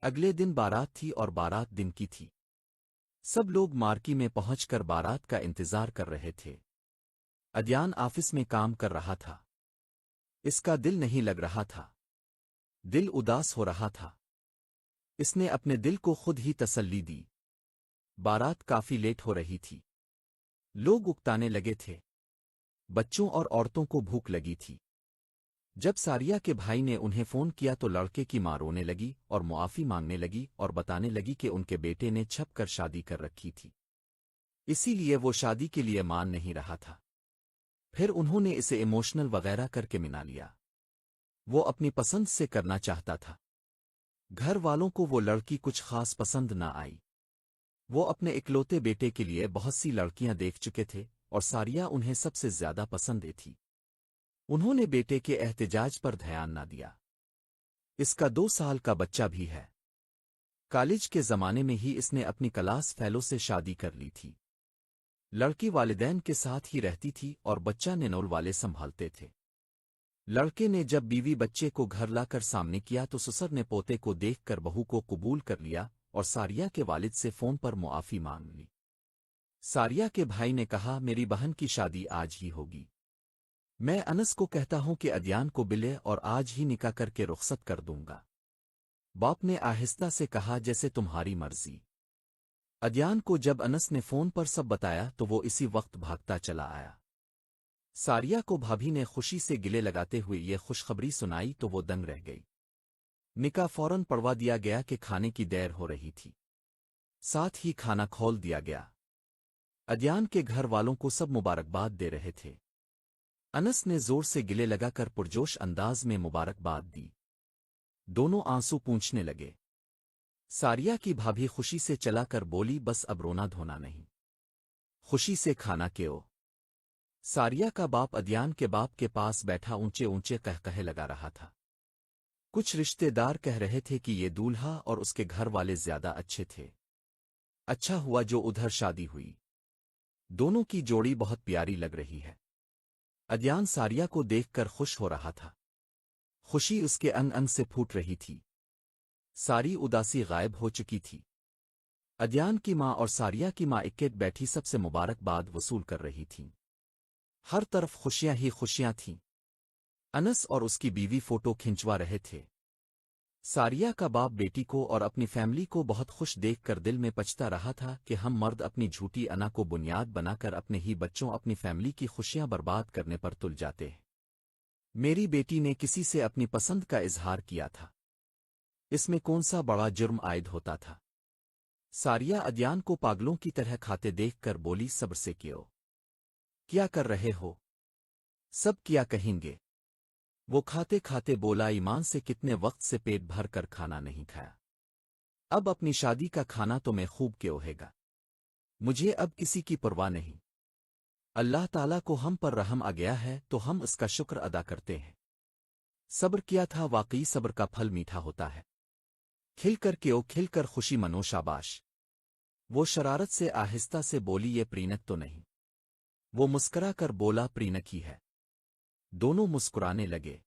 Speaker 1: अगले दिन बारात थी और बारात दिन की थी। सब लोग मार्की में पहुंचकर बारात का इंतजार कर रहे थे। अदयान ऑफिस में काम कर रहा था। इसका दिल नहीं लग रहा था। दिल उदास हो रहा था। इसने अपने दिल को खुद ही तसल्ली दी। बारात काफी लेट हो रही थी। लोग उकताने लगे थे। बच्चों और औरतों को भूख लगी थी। जब सारिया के भाई ने उन्हें फोन किया तो लड़के की मां रोने लगी और मुआफी मांगने लगी और बताने लगी कि उनके बेटे ने छप कर शादी कर रखी थी, इसीलिए वो शादी के लिए मान नहीं रहा था। फिर उन्होंने इसे इमोशनल वगैरह करके मिला लिया। वो अपनी पसंद से करना चाहता था। घर वालों को वो लड़की कुछ खास पसंद ना आई। वो अपने इकलौते बेटे के लिए बहुत सी लड़कियां देख चुके थे और सारिया उन्हें सबसे ज्यादा पसंद थी। उन्होंने बेटे के एहतिजाज पर ध्यान ना दिया। इसका 2 साल का बच्चा भी है। कॉलेज के जमाने में ही इसने अपनी क्लास फेलो से शादी कर ली थी। लड़की वालिदैन के साथ ही रहती थी और बच्चा निनोल वाले संभालते थे। लड़के ने जब बीवी बच्चे को घर लाकर सामने किया तो ससुर ने पोते को देखकर बहू को कबूल कर लिया और सारिया के वालिद से फोन पर मुआफी मांग ली। सारिया के भाई ने कहा, मेरी बहन की शादी आज ही होगी। मैं अनस को कहता हूं कि अदयान को बिले और आज ही निकाह करके रुखसत कर दूंगा। बाप ने आहिस्ता से कहा, जैसे तुम्हारी मर्जी। अदयान को जब अनस ने फोन पर सब बताया तो वो इसी वक्त भागता चला आया। सारिया को भाभी ने खुशी से गिले लगाते हुए ये खुशखबरी सुनाई तो वो दंग रह गई। निकाह फौरन पढ़वा दिया गया कि खाने की देर हो रही थी। साथ ही खाना खोल दिया गया। अदयान के घर वालों को सब मुबारकबाद दे रहे थे। अनस ने जोर से गिले लगाकर पुरजोश अंदाज में मुबारकबाद दी। दोनों आंसू पूंछने लगे। सारिया की भाभी खुशी से चलाकर बोली, बस अब रोना धोना नहीं, खुशी से खाना क्यों। सारिया का बाप अदयान के बाप के पास बैठा ऊंचे ऊंचे कहकहे लगा रहा था। कुछ रिश्तेदार कह रहे थे कि ये दूल्हा और उसके घर वाले ज्यादा अच्छे थे। अच्छा हुआ जो उधर शादी हुई। दोनों की जोड़ी बहुत प्यारी लग रही है। अदयान सारिया को देखकर खुश हो रहा था। खुशी उसके अंग अंग से फूट रही थी। सारी उदासी गायब हो चुकी थी। अदयान की मां और सारिया की मां इक्केट बैठी सबसे मुबारकबाद वसूल कर रही थीं। हर तरफ खुशियां ही खुशियां थीं। अनस और उसकी बीवी फोटो खिंचवा रहे थे। सारिया का बाप बेटी को और अपनी फैमिली को बहुत खुश देखकर दिल में पछता रहा था कि हम मर्द अपनी झूठी अना को बुनियाद बनाकर अपने ही बच्चों अपनी फैमिली की खुशियां बर्बाद करने पर तुल जाते हैं। मेरी बेटी ने किसी से अपनी पसंद का इजहार किया था। इसमें कौन सा बड़ा जुर्म आयद होता था। सारिया अदयान को पागलों की तरह खाते देखकर बोली, सब्र से क्यों, क्या कर रहे हो, सब क्या कहेंगे। वो खाते खाते बोला, ईमान से कितने वक्त से पेट भर कर खाना नहीं खाया। अब अपनी शादी का खाना तो मैं खूब क्यों होगा। मुझे अब किसी की परवाह नहीं। अल्लाह ताला को हम पर रहम आ गया है तो हम उसका शुक्र अदा करते हैं। सब्र किया था, वाकई सब्र का फल मीठा होता है। खिलकर क्यों, खिलकर खुशी मनो, शाबाश। वो शरारत से आहिस्ता से बोली, ये प्रीनक तो नहीं। वो मुस्करा कर बोला, प्रीनक ही है। दोनों मुस्कुराने लगे।